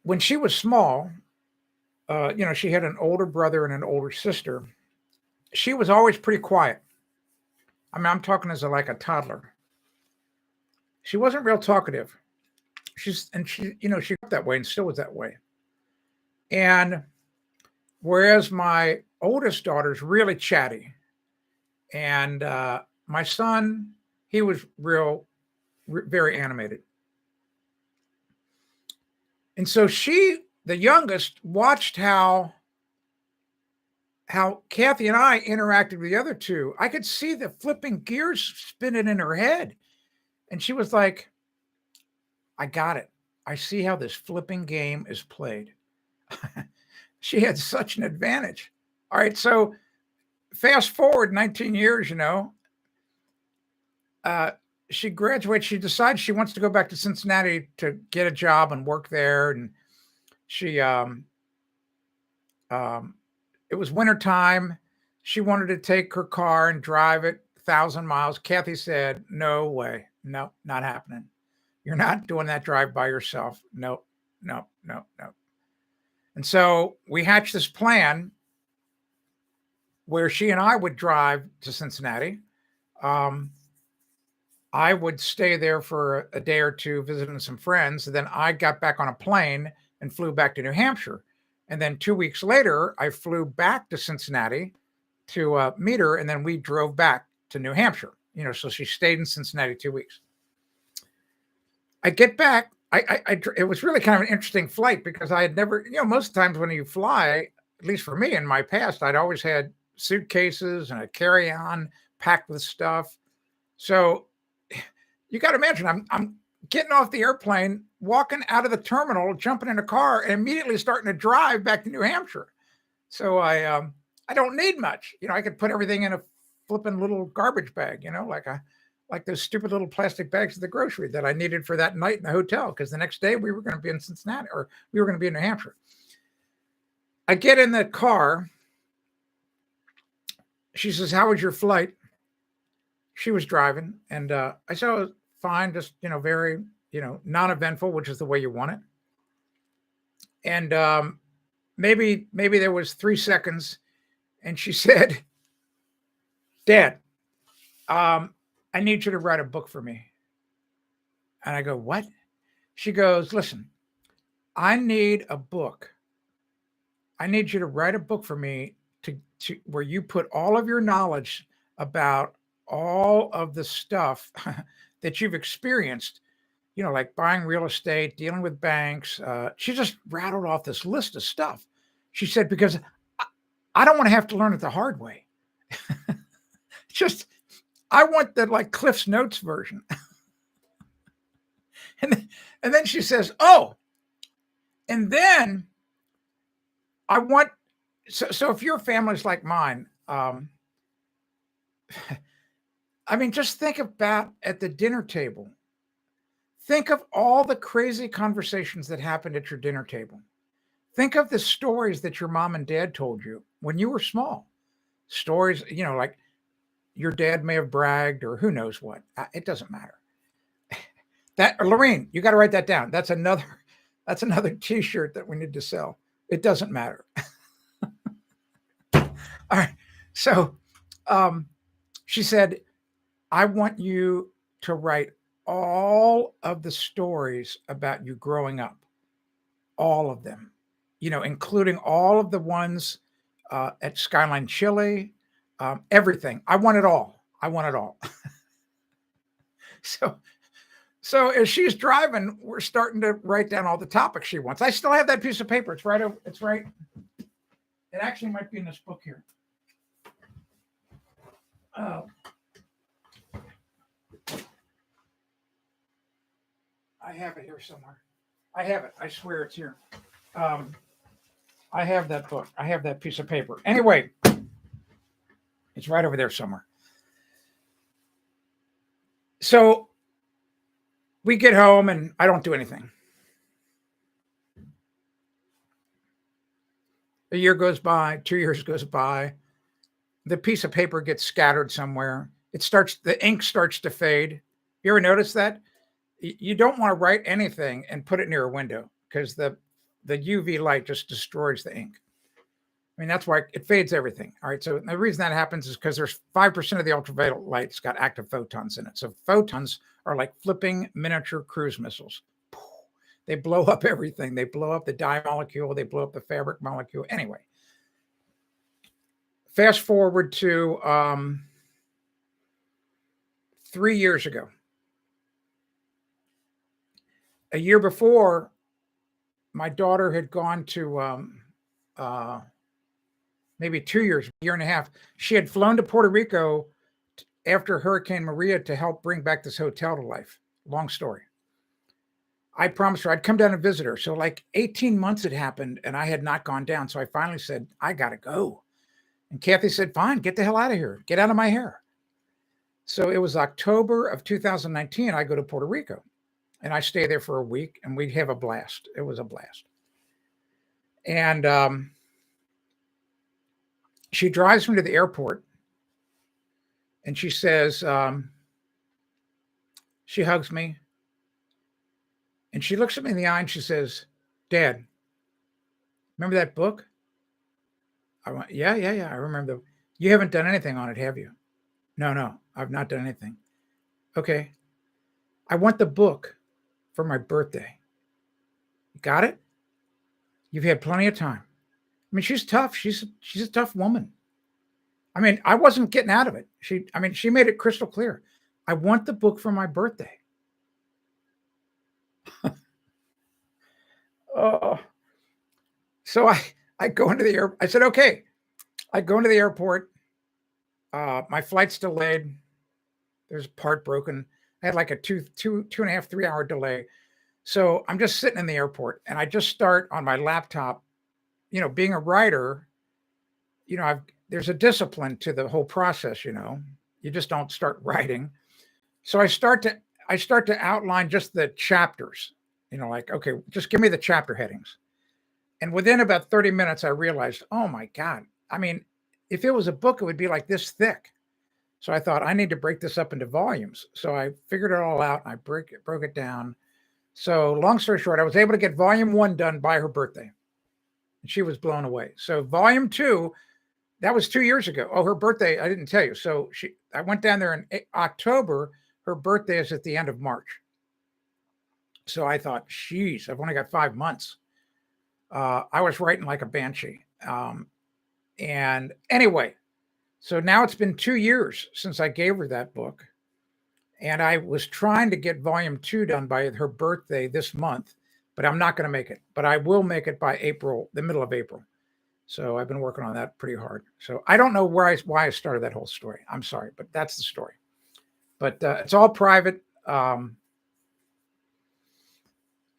When she was small, she had an older brother and an older sister. She was always pretty quiet. I mean, I'm talking as like a toddler. She wasn't real talkative. She grew up that way and still was that way. And whereas my oldest daughter's really chatty, and my son, he was very animated. And so the youngest, watched how Kathy and I interacted with the other two. I could see the flipping gears spinning in her head. And she was like, I got it. I see how this flipping game is played. She had such an advantage. All right, so fast forward 19 years, she graduates. She decides she wants to go back to Cincinnati to get a job and work there. And she, it was wintertime. She wanted to take her car and drive it 1,000 miles. Kathy said, no way. No, not happening. You're not doing that drive by yourself. No. And so we hatched this plan where she and I would drive to Cincinnati. I would stay there for a day or two visiting some friends. And then I got back on a plane and flew back to New Hampshire. And then 2 weeks later, I flew back to Cincinnati to meet her. And then we drove back to New Hampshire. So she stayed in Cincinnati 2 weeks. I get back. It was really kind of an interesting flight because I had never, most times when you fly, at least for me in my past, I'd always had suitcases and a carry-on packed with stuff. So you got to imagine, I'm getting off the airplane, walking out of the terminal, jumping in a car, and immediately starting to drive back to New Hampshire. So I don't need much. I could put everything in a flipping little garbage bag, like those stupid little plastic bags at the grocery that I needed for that night in the hotel, because the next day we were going to be in Cincinnati, or we were going to be in New Hampshire. I get in the car. She says, how was your flight? She was driving. And I said, oh, fine, just, very, non-eventful, which is the way you want it. And maybe there was 3 seconds. And she said, Dad, I need you to write a book for me. And I go, what? She goes, listen, I need a book. I need you to write a book for me to where you put all of your knowledge about all of the stuff that you've experienced, like buying real estate, dealing with banks. She just rattled off this list of stuff. She said, because I don't want to have to learn it the hard way. I want the like Cliff's Notes version. and then she says, oh, and then I want, so if your family's like mine, I mean, just think about at the dinner table. Think of all the crazy conversations that happened at your dinner table. Think of the stories that your mom and dad told you when you were small. Stories, like your dad may have bragged or who knows what. It doesn't matter. Lorraine, you got to write that down. That's another t-shirt that we need to sell. It doesn't matter. All right. So she said, I want you to write all of the stories about you growing up. All of them, including all of the ones at Skyline Chili, everything. I want it all. So as she's driving, we're starting to write down all the topics she wants. I still have that piece of paper. It's right over. It's right. It actually might be in this book here. I have it here somewhere. I have it. I swear it's here. Um, I have that book. I have that piece of paper. Anyway, it's right over there somewhere. So we get home and I don't do anything. A year goes by, 2 years goes by. The piece of paper gets scattered somewhere. The ink starts to fade. You ever notice that? You don't want to write anything and put it near a window because the UV light just destroys the ink. I mean, that's why it fades everything. All right. So the reason that happens is because there's 5% of the ultraviolet light's got active photons in it. So photons are like flipping miniature cruise missiles. They blow up everything. They blow up the dye molecule. They blow up the fabric molecule. Anyway, fast forward to 3 years ago. A year before, my daughter had gone to maybe 2 years, a year and a half. She had flown to Puerto Rico after Hurricane Maria to help bring back this hotel to life. Long story. I promised her I'd come down and visit her. So like 18 months had happened and I had not gone down. So I finally said, I got to go. And Kathy said, fine, get the hell out of here. Get out of my hair. So it was October of 2019. I go to Puerto Rico and I stay there for a week and we have a blast. It was a blast. And she drives me to the airport and she says, she hugs me and she looks at me in the eye and she says, Dad, remember that book? I went, yeah. I remember. You haven't done anything on it, have you? No, I've not done anything. Okay. I want the book for my birthday. You got it? You've had plenty of time. I mean, she's tough. She's a tough woman. I mean, I wasn't getting out of it. She made it crystal clear. I want the book for my birthday. Oh, so I go into the airport. I said, okay. I go into the airport. My flight's delayed. There's a part broken. I had like a two and a half, 3 hour delay. So I'm just sitting in the airport and I just start on my laptop. You know, being a writer, you know, there's a discipline to the whole process, you know. You just don't start writing. So I start to outline just the chapters, you know, like, okay, just give me the chapter headings. And within about 30 minutes, I realized, oh my God. I mean, if it was a book, it would be like this thick. So I thought I need to break this up into volumes. So I figured it all out and I broke it down. So long story short, I was able to get volume 1 done by her birthday. And she was blown away. So volume 2, that was 2 years ago. Oh, her birthday, I didn't tell you. So I went down there in October. Her birthday is at the end of March. So I thought, geez, I've only got 5 months. I was writing like a banshee. And anyway, so now it's been 2 years since I gave her that book. And I was trying to get volume 2 done by her birthday this month, but I'm not going to make it. But I will make it by April, the middle of April. So I've been working on that pretty hard. So I don't know why I started that whole story. I'm sorry, but that's the story. But it's all private.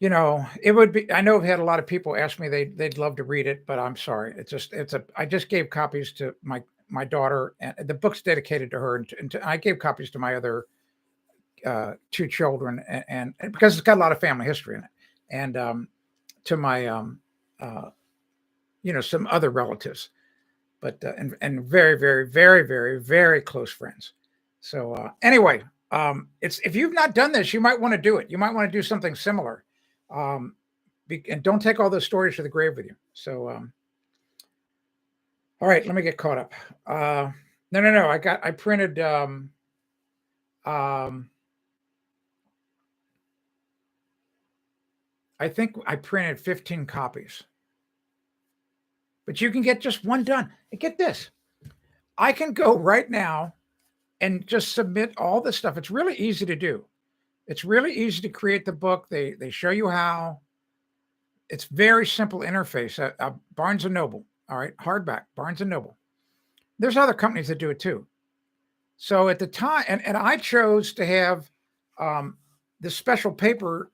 You know, it would be. I know I've had a lot of people ask me they'd love to read it, but I'm sorry. I just gave copies to my daughter, and the book's dedicated to her, and I gave copies to my other 2 children, and because it's got a lot of family history in it, and to my you know, some other relatives, but and very, very, very, very, very close friends. So anyway, it's, if you've not done this, you might want to do it. You might want to do something similar, and don't take all those stories to the grave with you. So all right, let me get caught up. No. I printed. I think I printed 15 copies. But you can get just one done. And get this. I can go right now and just submit all this stuff. It's really easy to do. It's really easy to create the book. They show you how. It's very simple interface. Barnes & Noble, all right, hardback, Barnes & Noble. There's other companies that do it too. So at the time, and I chose to have this special paper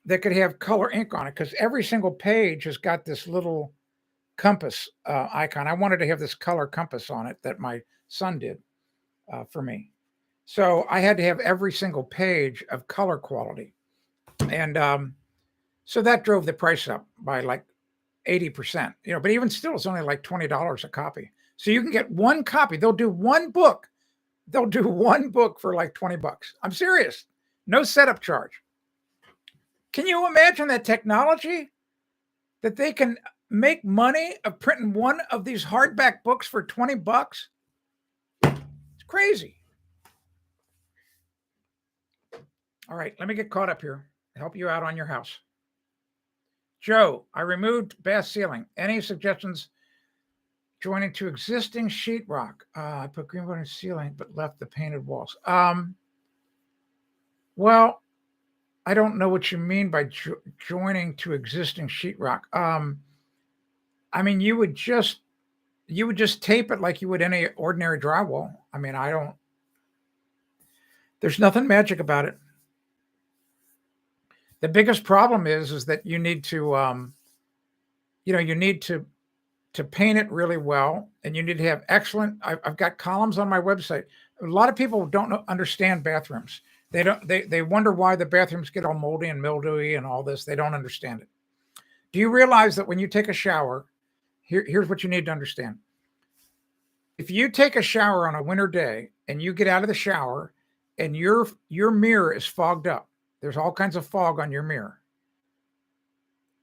that could have color ink on it, because every single page has got this little compass icon. I wanted to have this color compass on it that my son did for me. So I had to have every single page of color quality. And so that drove the price up by like 80%, but even still, it's only like $20 a copy. So you can get one copy. They'll do one book. They'll do one book for like $20. I'm serious. No setup charge. Can you imagine that technology? That they can make money of printing one of these hardback books for $20? It's crazy. All right, let me get caught up here. Help you out on your house. Joe, I removed bath ceiling. Any suggestions joining to existing sheetrock? I put green wood in ceiling, but left the painted walls. Well, I don't know what you mean by joining to existing sheetrock. I mean, you would just tape it like you would any ordinary drywall. I mean, there's nothing magic about it. The biggest problem is that you need to, you need to paint it really well, and you need to have excellent. I've got columns on my website. A lot of people don't understand bathrooms. They wonder why the bathrooms get all moldy and mildewy and all this. They don't understand it. Do you realize that when you take a shower, here's what you need to understand. If you take a shower on a winter day and you get out of the shower and your mirror is fogged up, there's all kinds of fog on your mirror.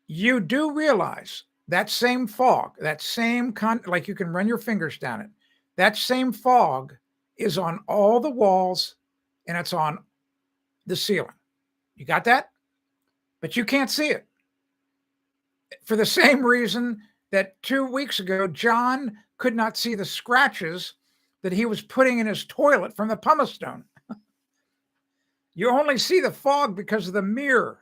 You do realize that same fog, that same like you can run your fingers down it, that same fog is on all the walls and it's on the ceiling. You got that? But you can't see it. For the same reason that 2 weeks ago, John could not see the scratches that he was putting in his toilet from the pumice stone. You only see the fog because of the mirror.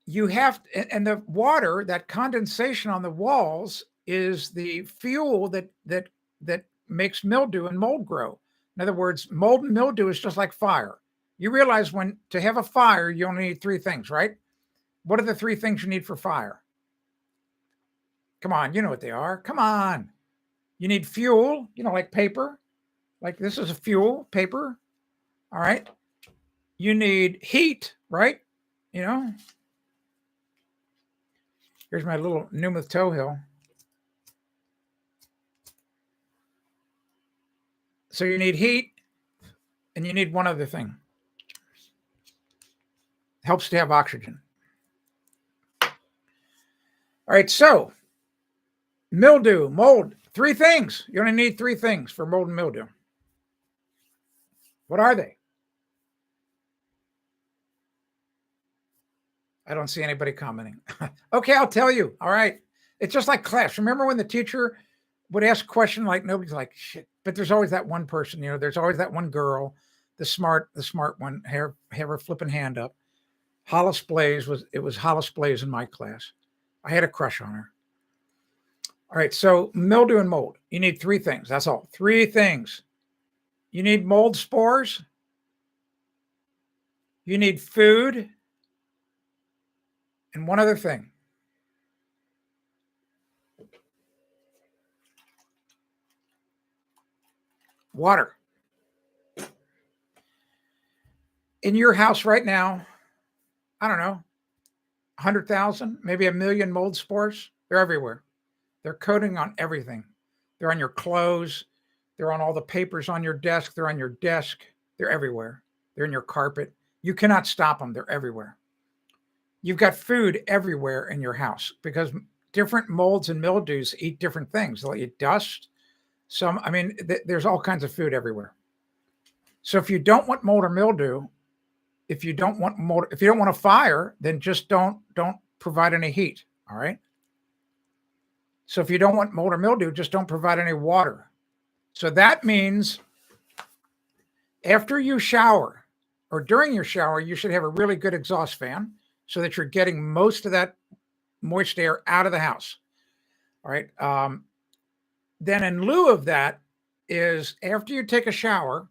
You have, and the water, that condensation on the walls is the fuel that makes mildew and mold grow. In other words, mold and mildew is just like fire. You realize to have a fire, you only need 3 things, right? What are the 3 things you need for fire? Come on, you know what they are. Come on. You need fuel, like paper. Like this is a fuel, paper. All right. You need heat, right? Here's my little Newmouth toe hill. So you need heat, and you need one other thing. Helps to have oxygen. All right, so mildew, mold, 3 things. You only need 3 things for mold and mildew. What are they? I don't see anybody commenting. Okay, I'll tell you. All right. It's just like class. Remember when the teacher would ask a question like nobody's like, shit, but there's always that one person, there's always that one girl, the smart one, have her flipping hand up. Hollis Blaze was Hollis Blaze in my class. I had a crush on her. All right, so mildew and mold. You need 3 things. That's all. 3 things. You need mold spores. You need food. And one other thing. Water. In your house right now, I don't know, 100,000, maybe 1 million mold spores. They're everywhere. They're coating on everything. They're on your clothes. They're on all the papers on your desk. They're on your desk. They're everywhere. They're in your carpet. You cannot stop them. They're everywhere. You've got food everywhere in your house because different molds and mildews eat different things. They'll eat dust. There's all kinds of food everywhere. So if you don't want mold or mildew, if you don't want a fire, then just don't provide any heat. All right. So if you don't want mold or mildew, just don't provide any water. So that means after you shower or during your shower, you should have a really good exhaust fan so that you're getting most of that moist air out of the house. All right. Then in lieu of that is after you take a shower,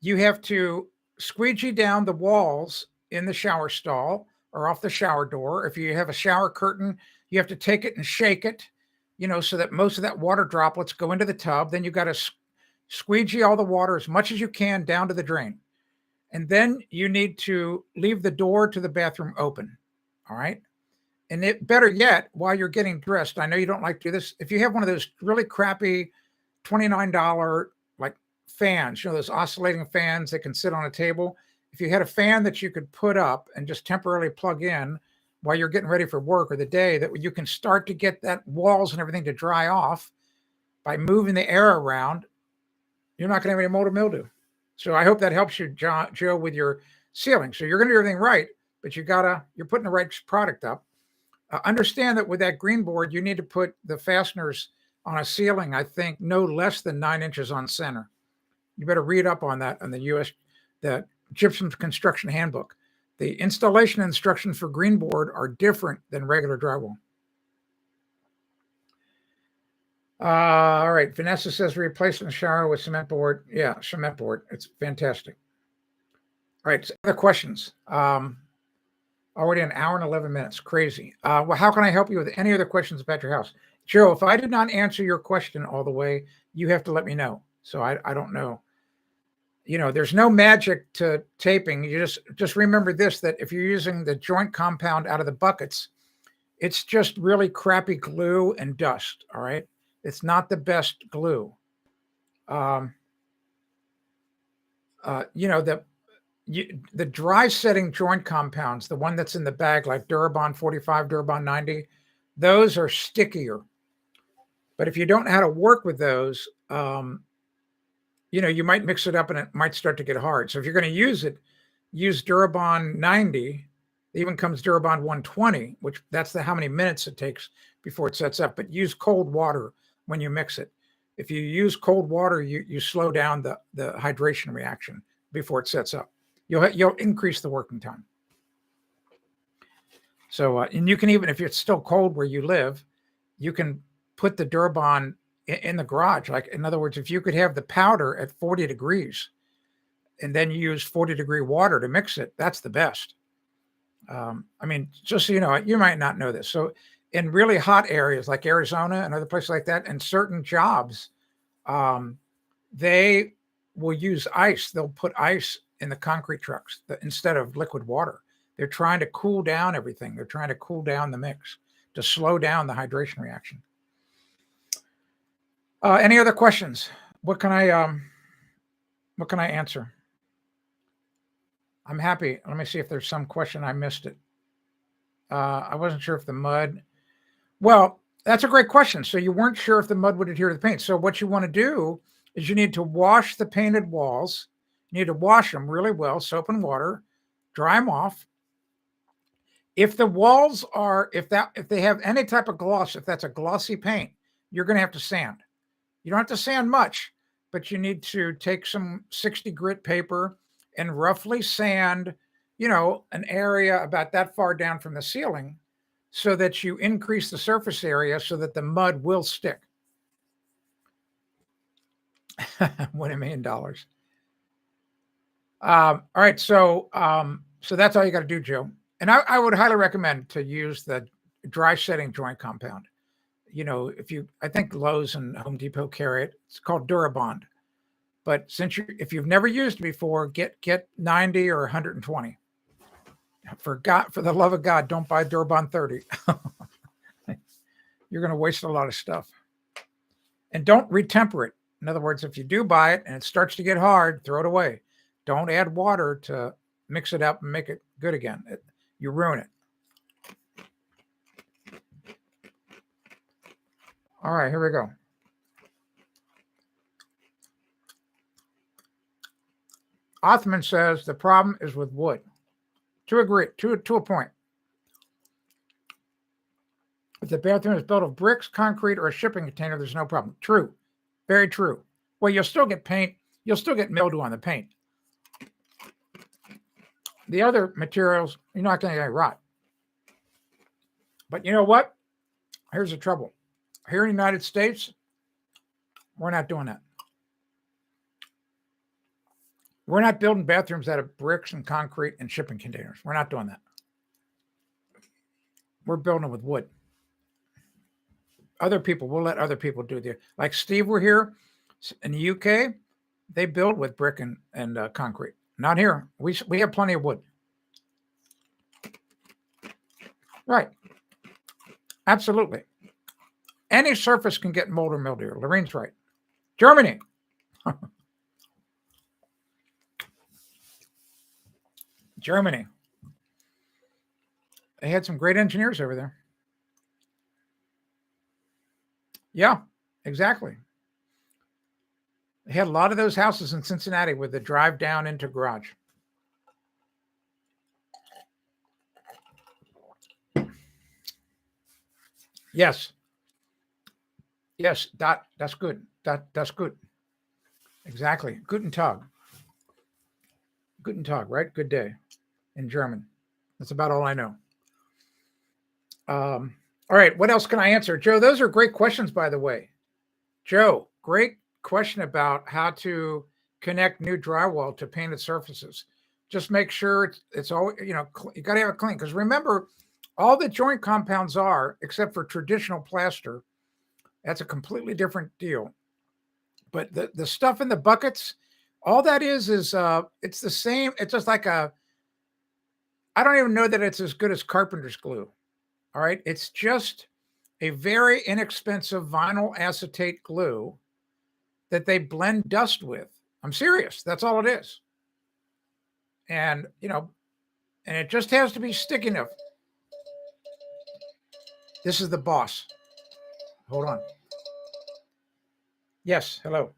you have to squeegee down the walls in the shower stall or off the shower door. If you have a shower curtain, you have to take it and shake it, so that most of that water droplets go into the tub. Then you got to squeegee all the water as much as you can down to the drain. And then you need to leave the door to the bathroom open. All right. And better yet, while you're getting dressed, I know you don't like to do this. If you have one of those really crappy $29 like fans, those oscillating fans that can sit on a table. If you had a fan that you could put up and just temporarily plug in while you're getting ready for work or the day, that you can start to get that walls and everything to dry off by moving the air around, you're not going to have any mold or mildew. So I hope that helps you, Joe, with your ceiling. So you're going to do everything right, but you're putting the right product up. Understand that with that green board, you need to put the fasteners on a ceiling, I think, no less than 9 inches on center. You better read up on that on the Gypsum Construction Handbook. The installation instructions for green board are different than regular drywall. All right. Vanessa says replacing the shower with cement board. Yeah, cement board. It's fantastic. All right. So other questions? Already an hour and 11 minutes. Crazy. Well, how can I help you with any other questions about your house? Joe, if I did not answer your question all the way, you have to let me know. So I don't know. There's no magic to taping. You just remember this, that if you're using the joint compound out of the buckets, it's just really crappy glue and dust. All right. It's not the best glue. The dry setting joint compounds, the one that's in the bag, like Durabond 45, Durabond 90, those are stickier. But if you don't know how to work with those, you might mix it up and it might start to get hard. So if you're going to use it, use Durabond 90. It even comes Durabond 120, which that's how many minutes it takes before it sets up. But use cold water when you mix it. If you use cold water, you slow down the hydration reaction before it sets up. You'll increase the working time. So, and you can even, if it's still cold where you live, you can put the Durabond in the garage. Like, in other words, if you could have the powder at 40 degrees and then you use 40-degree water to mix it, that's the best. Just so you know, you might not know this. So in really hot areas like Arizona and other places like that, and certain jobs, they will use ice. They'll put ice in the concrete trucks instead of liquid water. They're trying to cool down everything. They're trying to cool down the mix to slow down the hydration reaction. Any other questions? What can I answer? I'm happy. Let me see if there's some question I missed it. I wasn't sure if the mud. Well, that's a great question. So you weren't sure if the mud would adhere to the paint. So what you want to do is you need to wash the painted walls. You need to wash them really well, soap and water, dry them off. If the walls if they have any type of gloss, if that's a glossy paint, you're going to have to sand. You don't have to sand much, but you need to take some 60 grit paper and roughly sand, an area about that far down from the ceiling so that you increase the surface area so that the mud will stick. $1 million. All right. So that's all you got to do, Joe. And I would highly recommend to use the dry setting joint compound. I think Lowe's and Home Depot carry it. It's called Durabond. But if you've never used it before, get 90 or 120. For the love of God, don't buy Durabond 30. You're going to waste a lot of stuff. And don't retemper it. In other words, if you do buy it and it starts to get hard, throw it away. Don't add water to mix it up and make it good again. You ruin it. All right, here we go. Othman says the problem is with wood. To agree, to a point. If the bathroom is built of bricks, concrete, or a shipping container, there's no problem. True. Very true. Well, you'll still get paint. You'll still get mildew on the paint. The other materials, you're not going to get rot. But you know what? Here's the trouble. Here in the United States, we're not doing that. We're not building bathrooms out of bricks and concrete and shipping containers. We're not doing that. We're building them with wood. Other people, we'll let other people do the, like Steve, we're here in the UK, they build with brick and concrete. Not here. We have plenty of wood. Right. Absolutely. Any surface can get mold or mildew. Lorraine's right. Germany. Germany. They had some great engineers over there. Yeah, exactly. They had a lot of those houses in Cincinnati with the drive down into garage. Yes. Yes, that's good. That's good. Exactly. Guten Tag. Guten Tag, right? Good day in German. That's about all I know. All right. What else can I answer? Joe, those are great questions, by the way. Joe, great question about how to connect new drywall to painted surfaces. Just make sure it's all, you got to have it clean. Because remember, all the joint compounds are, except for traditional plaster, that's a completely different deal. But the stuff in the buckets, all that is it's the same. It's just like I don't even know that it's as good as carpenter's glue. All right. It's just a very inexpensive vinyl acetate glue that they blend dust with. I'm serious. That's all it is. And, and it just has to be sticky enough. This is the boss. Hold on. Yes. Hello.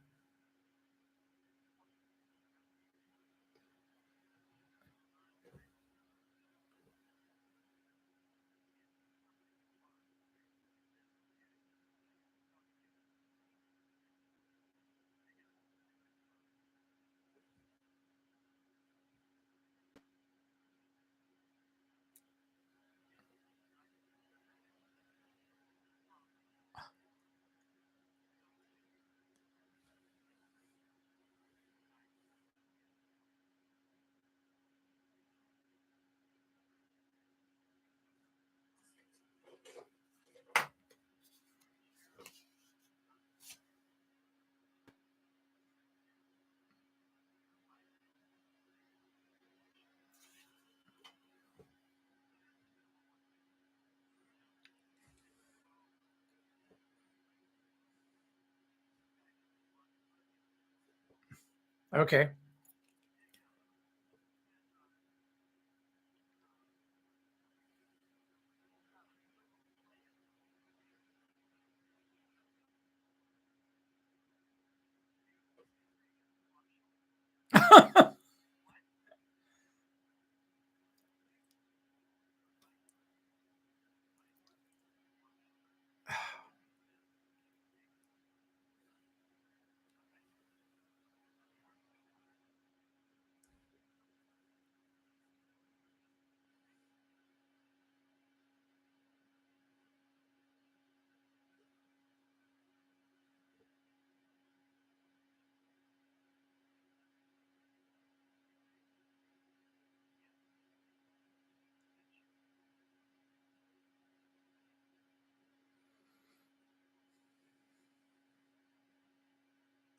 Okay.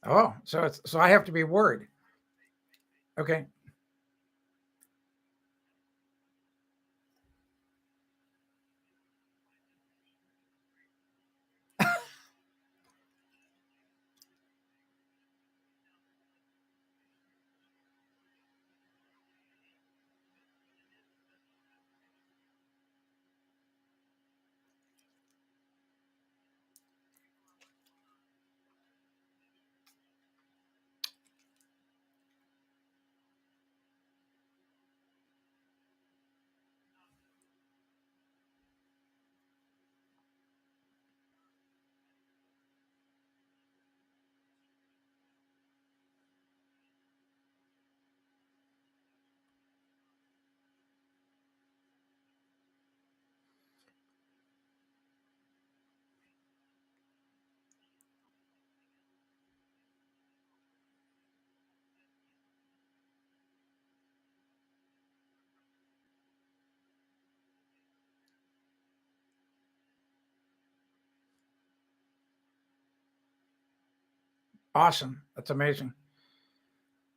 Oh, so I have to be worried. Okay. Awesome. That's amazing.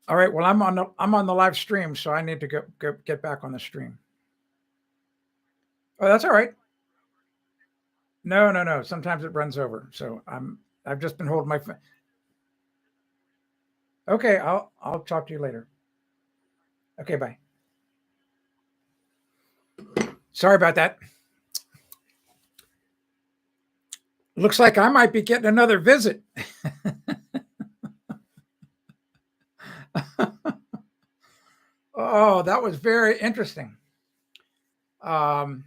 All right. Well, I'm on the live stream, so I need to go get back on the stream. Oh, that's all right. No, no, no. Sometimes it runs over. So I've just been holding my phone. Okay, I'll talk to you later. Okay, bye. Sorry about that. Looks like I might be getting another visit. Oh, that was very interesting. Um,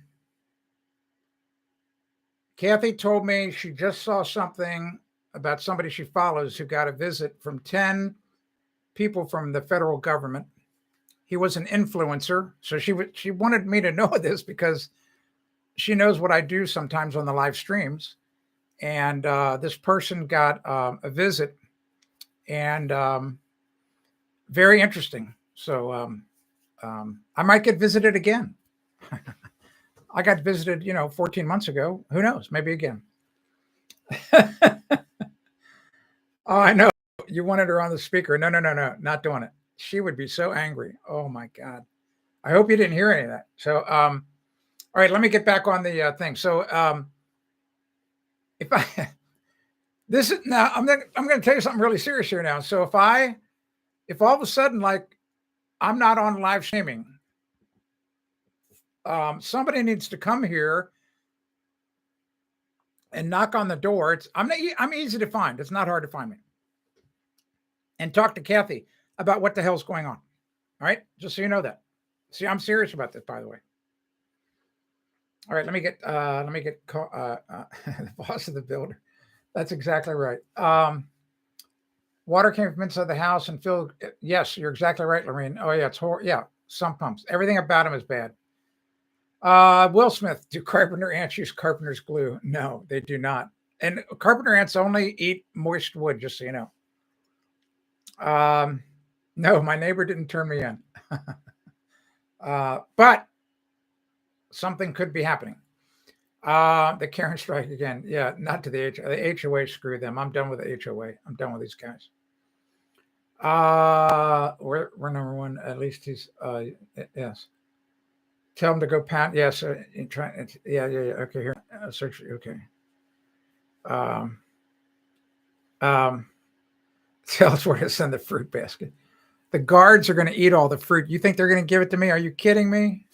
Kathy told me she just saw something about somebody she follows who got a visit from 10 people from the federal government. He was an influencer, so she wanted me to know this because she knows what I do sometimes on the live streams. And this person got a visit, and very interesting. So I might get visited again. I got visited, 14 months ago. Who knows? Maybe again. Oh, I know. You wanted her on the speaker. No, no, no, no, not doing it. She would be so angry. Oh my God. I hope you didn't hear any of that. So, all right, let me get back on the thing. So, if I this is now, I'm going to tell you something really serious here now. So, if all of a sudden, like, I'm not on live streaming, somebody needs to come here and knock on the door. I'm easy to find. It's not hard to find me, and talk to Kathy about what the hell's going on. All right, just so you know that. See, I'm serious about this, by the way. All right, let me get the boss of the builder. That's exactly right. Water came from inside the house and filled. Yes, you're exactly right, Lorraine. Oh yeah, it's horrible. Yeah, sump pumps. Everything about them is bad. Will Smith, do carpenter ants use carpenter's glue? No, they do not. And carpenter ants only eat moist wood, just so you know. No, my neighbor didn't turn me in. But something could be happening. The Karen strike again. Yeah, not to the HOA. Screw them. I'm done with the HOA. I'm done with these guys. We're number one. At least he's yes. Tell him to go pound. Yes, yeah. Okay, here. Search. Okay. Um, tell us where to send the fruit basket. The guards are going to eat all the fruit. You think they're going to give it to me? Are you kidding me?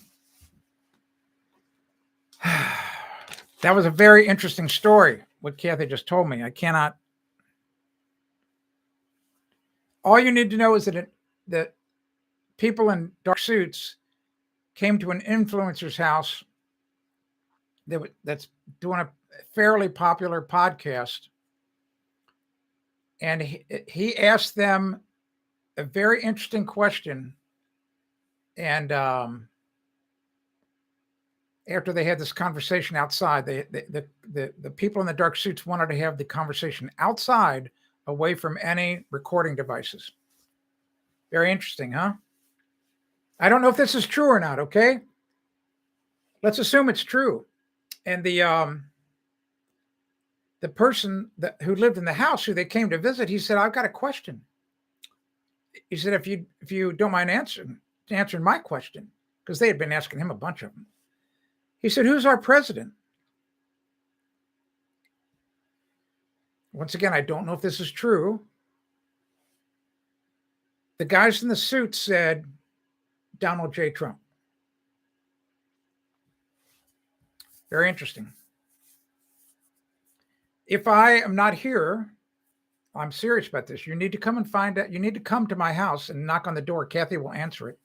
That was a very interesting story. What Kathy just told me. I cannot. All you need to know is that people in dark suits came to an influencer's house that's doing a fairly popular podcast, and he asked them a very interesting question. And after they had this conversation outside, the people in the dark suits wanted to have the conversation outside, away from any recording devices. Very interesting, huh? I don't know if this is true or not. Okay, let's assume it's true. And the person who lived in the house, who they came to visit, he said, "I've got a question." He said, "If you don't mind answering my question," because they had been asking him a bunch of them. He said, "Who's our president?" Once again, I don't know if this is true. The guys in the suits said, Donald J. Trump. Very interesting. If I am not here, I'm serious about this. You need to come and find out. You need to come to my house and knock on the door. Kathy will answer it.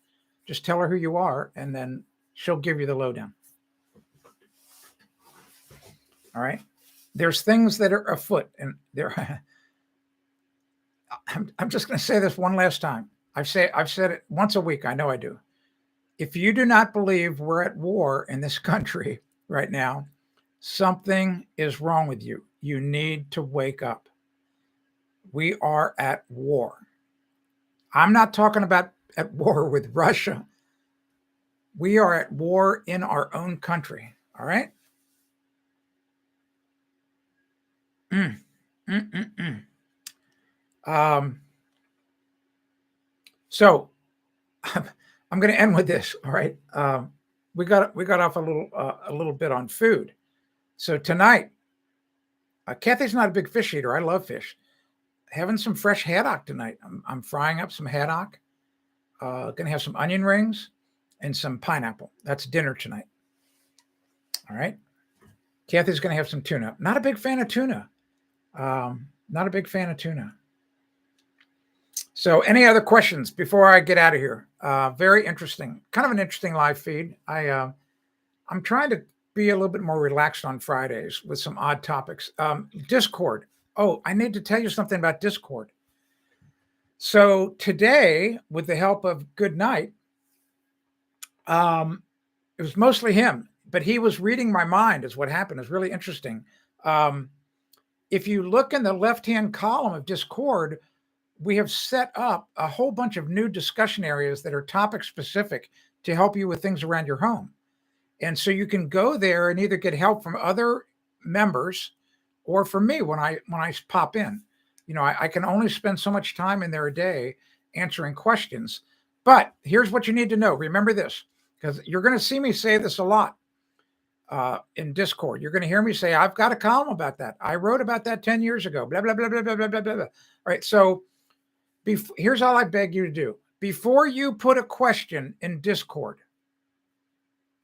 Just tell her who you are, and then she'll give you the lowdown. All right. There's things that are afoot, and there. I'm just going to say this one last time. I've said it once a week. I know I do. If you do not believe we're at war in this country right now, something is wrong with you. You need to wake up. We are at war. I'm not talking about at war with Russia. We are at war in our own country. All right? Mm, mm, mm, mm. Um, so I'm going to end with this. All right. We got off a little bit on food. So tonight, Kathy's not a big fish eater. I love fish. Having some fresh haddock tonight. I'm frying up some haddock. Going to have some onion rings and some pineapple. That's dinner tonight. All right. Kathy's going to have some tuna. Not a big fan of tuna. Not a big fan of tuna. So, any other questions before I get out of here? Very interesting, kind of an interesting live feed. I'm trying to be a little bit more relaxed on Fridays with some odd topics. Discord. Oh, I need to tell you something about Discord. So today, with the help of Good Night, it was mostly him, but he was reading my mind. Is what happened. It's really interesting. If you look in the left-hand column of Discord, we have set up a whole bunch of new discussion areas that are topic specific to help you with things around your home. And so you can go there and either get help from other members or from me when I pop in. You know, I can only spend so much time in there a day answering questions. But here's what you need to know. Remember this, because you're going to see me say this a lot in Discord. You're going to hear me say, I've got a column about that. I wrote about that 10 years ago, blah, blah, blah, blah, blah, blah, blah, blah. All right. So here's all I beg you to do. Before you put a question in Discord,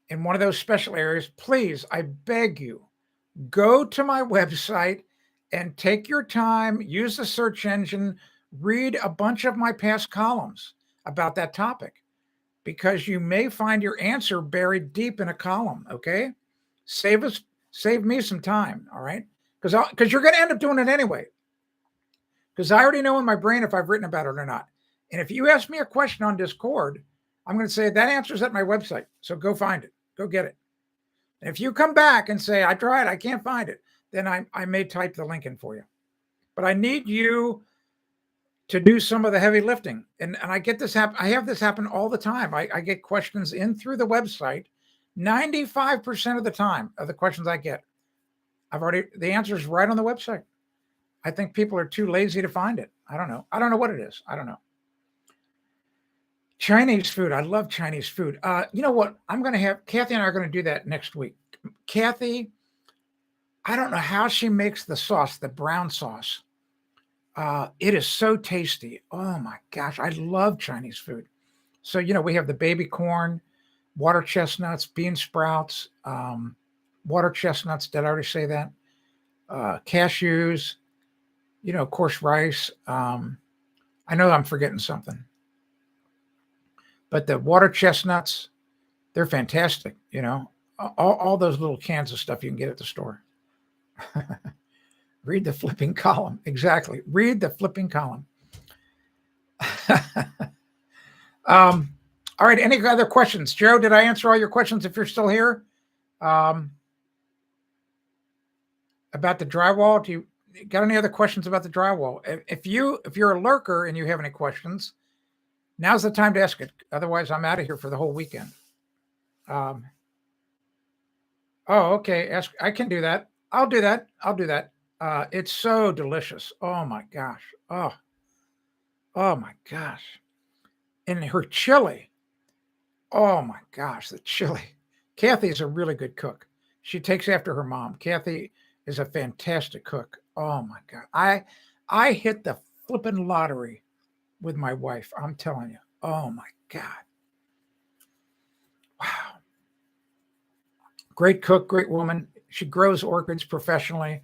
in one of those special areas, please, I beg you, go to my website and take your time, use the search engine, read a bunch of my past columns about that topic, because you may find your answer buried deep in a column. Okay. Save me some time. All right. Because you're going to end up doing it anyway. Because I already know in my brain if I've written about it or not. And if you ask me a question on Discord, I'm going to say that answer's at my website. So go find it. Go get it. And if you come back and say, I tried, I can't find it, then I may type the link in for you. But I need you to do some of the heavy lifting. And I get this happen. I have this happen all the time. I get questions in through the website. 95% of the time of the questions I get, the answer is right on the website. I think people are too lazy to find it. I don't know. I don't know what it is. I don't know. Chinese food. I love Chinese food. You know what? Kathy and I are going to do that next week. Kathy, I don't know how she makes the sauce, the brown sauce. It is so tasty. Oh my gosh. I love Chinese food. So, we have the baby corn, water chestnuts, bean sprouts, water chestnuts. Did I already say that? Cashews, of course, rice. I know I'm forgetting something. But the water chestnuts, they're fantastic. All those little cans of stuff you can get at the store. Read the flipping column. Exactly. Read the flipping column. All right. Any other questions? Joe, did I answer all your questions if you're still here? About the drywall? Do you got any other questions about the drywall? If you're a lurker and you have any questions, now's the time to ask it. Otherwise, I'm out of here for the whole weekend. Oh, okay. I can do that. I'll do that. It's so delicious. Oh my gosh. Oh my gosh. And her chili. Oh my gosh, the chili. Kathy is a really good cook. She takes after her mom. Kathy is a fantastic cook. Oh my God. I hit the flipping lottery with my wife. I'm telling you. Oh my God. Wow. Great cook, great woman. She grows orchids professionally.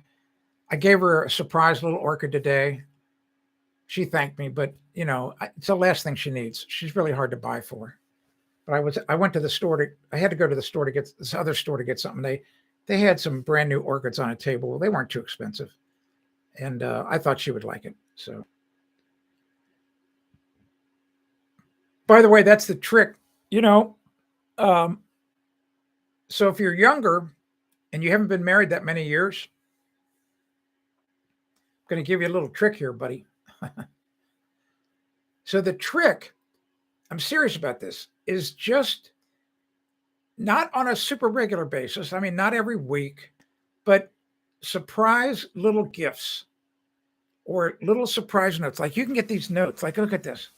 I gave her a surprise little orchid today. She thanked me, but it's the last thing she needs. She's really hard to buy for. But I went to the store I had to go to the store to get this other store to get something. They had some brand new orchids on a table. Well, they weren't too expensive. And I thought she would like it. So, by the way, that's the trick, so if you're younger and you haven't been married that many years, I'm going to give you a little trick here, buddy. So the trick, I'm serious about this, is just not on a super regular basis. I mean, not every week, but surprise little gifts. or little surprise notes. Like you can get these notes. Like, look at this.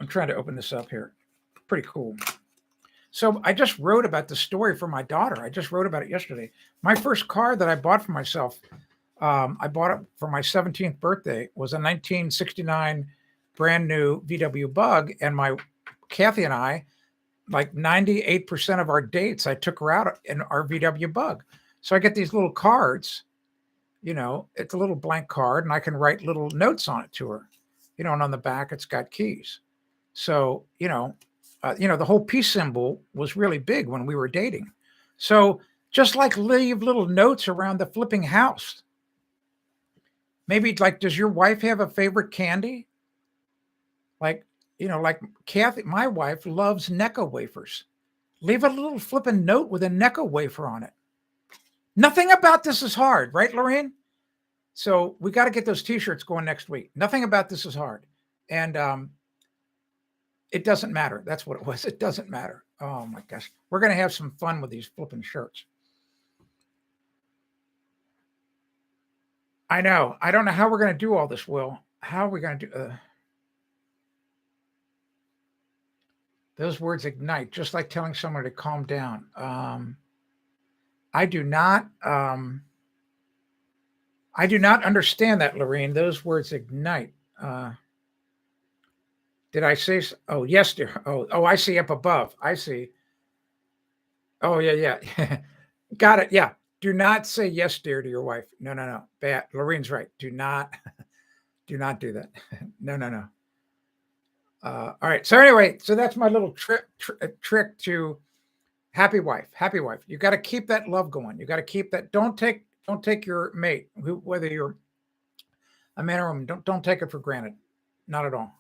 I'm trying to open this up here. Pretty cool. So I just wrote about the story for my daughter. I just wrote about it yesterday. My first car that I bought for myself, I bought it for my 17th birthday, was a 1969 brand new VW Bug. And my Kathy and I, like 98% of our dates, I took her out in our VW Bug. So I get these little cards, it's a little blank card, and I can write little notes on it to her, and on the back it's got keys. So, the whole peace symbol was really big when we were dating. So just like leave little notes around the flipping house. Maybe like, does your wife have a favorite candy? Like, like Kathy, my wife loves Necco wafers. Leave a little flipping note with a Necco wafer on it. Nothing about this is hard, right, Lorraine? So we got to get those t-shirts going next week. Nothing about this is hard. And, it doesn't matter. That's what it was. It doesn't matter. Oh my gosh. We're going to have some fun with these flipping shirts. I know. I don't know how we're going to do all this, Will. How are we going to do those words ignite, just like telling someone to calm down. I do not understand that, Lorraine. Those words ignite. Did I say? Oh, yes, dear. Oh, I see up above. I see. Oh, yeah. Got it. Yeah. Do not say yes, dear, to your wife. No. Bad. Lorraine's right. Do not do that. No. All right. So anyway, so that's my little trick to happy wife. Happy wife. You got to keep that love going. You got to keep that. Don't take your mate, whether you're a man or a woman. Don't take it for granted. Not at all.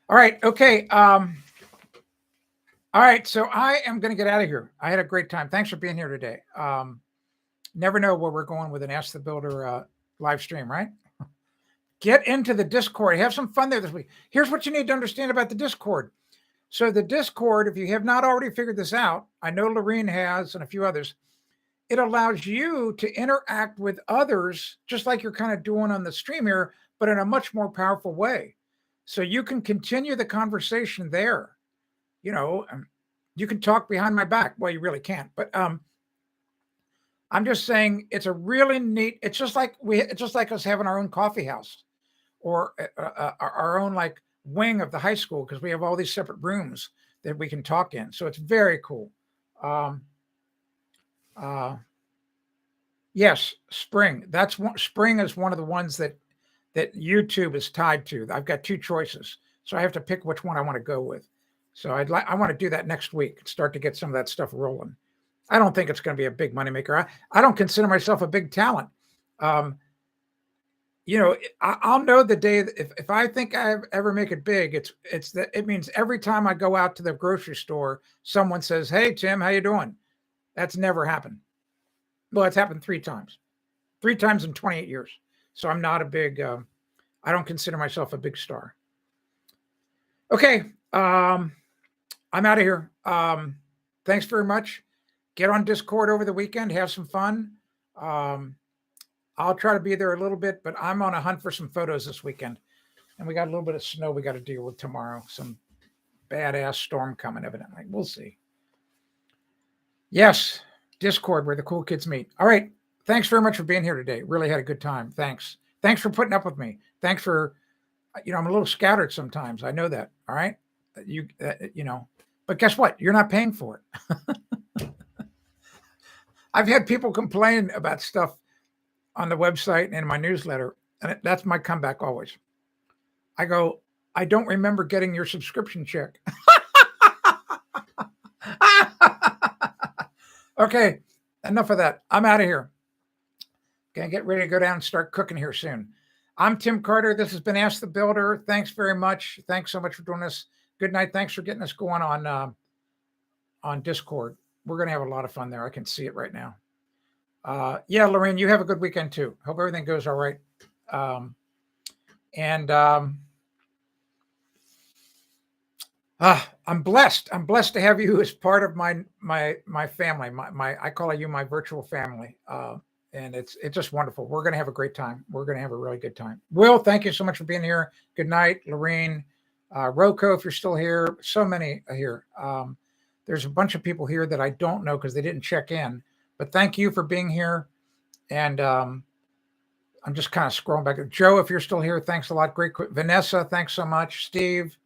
All right. Okay. All right. So I am going to get out of here. I had a great time. Thanks for being here today. Never know where we're going with an Ask the Builder live stream, right? Get into the Discord. Have some fun there this week. Here's what you need to understand about the Discord. So the Discord, if you have not already figured this out, I know Lorraine has and a few others, it allows you to interact with others just like you're kind of doing on the stream here, but in a much more powerful way. So you can continue the conversation there. You can talk behind my back. Well, you really can't, but I'm just saying it's a really neat. It's just like us having our own coffee house, or our own like wing of the high school, because we have all these separate rooms that we can talk in. So it's very cool. Yes, Spring. Spring is one of the ones that YouTube is tied to. I've got two choices, so I have to pick which one I want to go with. So I want to do that next week. Start to get some of that stuff rolling. I don't think it's going to be a big moneymaker. I don't consider myself a big talent. I'll know the day if I think I ever make it big, it means every time I go out to the grocery store, someone says, "Hey, Tim, how you doing?" That's never happened. Well, it's happened 3 times in 28 years. So I'm not a big, I don't consider myself a big star. Okay. I'm out of here. Thanks very much. Get on Discord over the weekend. Have some fun. I'll try to be there a little bit, but I'm on a hunt for some photos this weekend. And we got a little bit of snow we got to deal with tomorrow. Some badass storm coming, evidently. We'll see. Yes, Discord, where the cool kids meet. All right. Thanks very much for being here today. Really had a good time. Thanks. Thanks for putting up with me. Thanks for, I'm a little scattered sometimes. I know that. All right. But guess what? You're not paying for it. I've had people complain about stuff on the website and in my newsletter, and that's my comeback always. I go, I don't remember getting your subscription check. Okay, enough of that. I'm out of here. Gonna get ready to go down and start cooking here soon. I'm Tim Carter. This has been Ask the Builder. Thanks very much. Thanks so much for doing this. Good night. Thanks for getting us going on Discord. We're gonna have a lot of fun there. I can see it right now. Yeah, Lorraine, you have a good weekend too. Hope everything goes all right. I'm blessed. I'm blessed to have you as part of my family. I call you my virtual family. And it's just wonderful. We're going to have a great time. We're going to have a really good time. Will, thank you so much for being here. Good night, Lorene, Rocco, if you're still here. So many are here. There's a bunch of people here that I don't know because they didn't check in. But thank you for being here. And I'm just kind of scrolling back. Joe, if you're still here, thanks a lot. Great. Vanessa, thanks so much. Steve,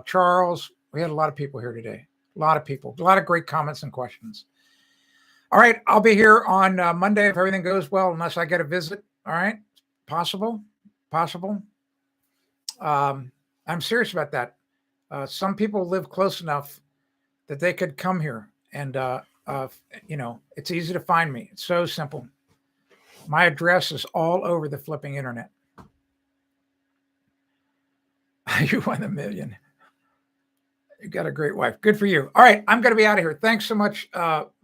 Charles, we had a lot of people here today. A lot of people. A lot of great comments and questions. All right, I'll be here on Monday if everything goes well, unless I get a visit. All right, possible. I'm serious about that. Some people live close enough that they could come here, and it's easy to find me. It's so simple. My address is all over the flipping internet. You won the million. You got a great wife. Good for you. All right, I'm going to be out of here. Thanks so much,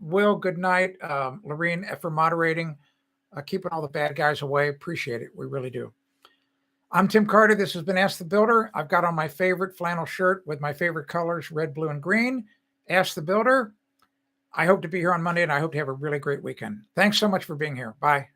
Will. Good night, Lorene, for moderating, keeping all the bad guys away. Appreciate it. We really do. I'm Tim Carter. This has been Ask the Builder. I've got on my favorite flannel shirt with my favorite colors, red, blue, and green. Ask the Builder. I hope to be here on Monday, and I hope to have a really great weekend. Thanks so much for being here. Bye.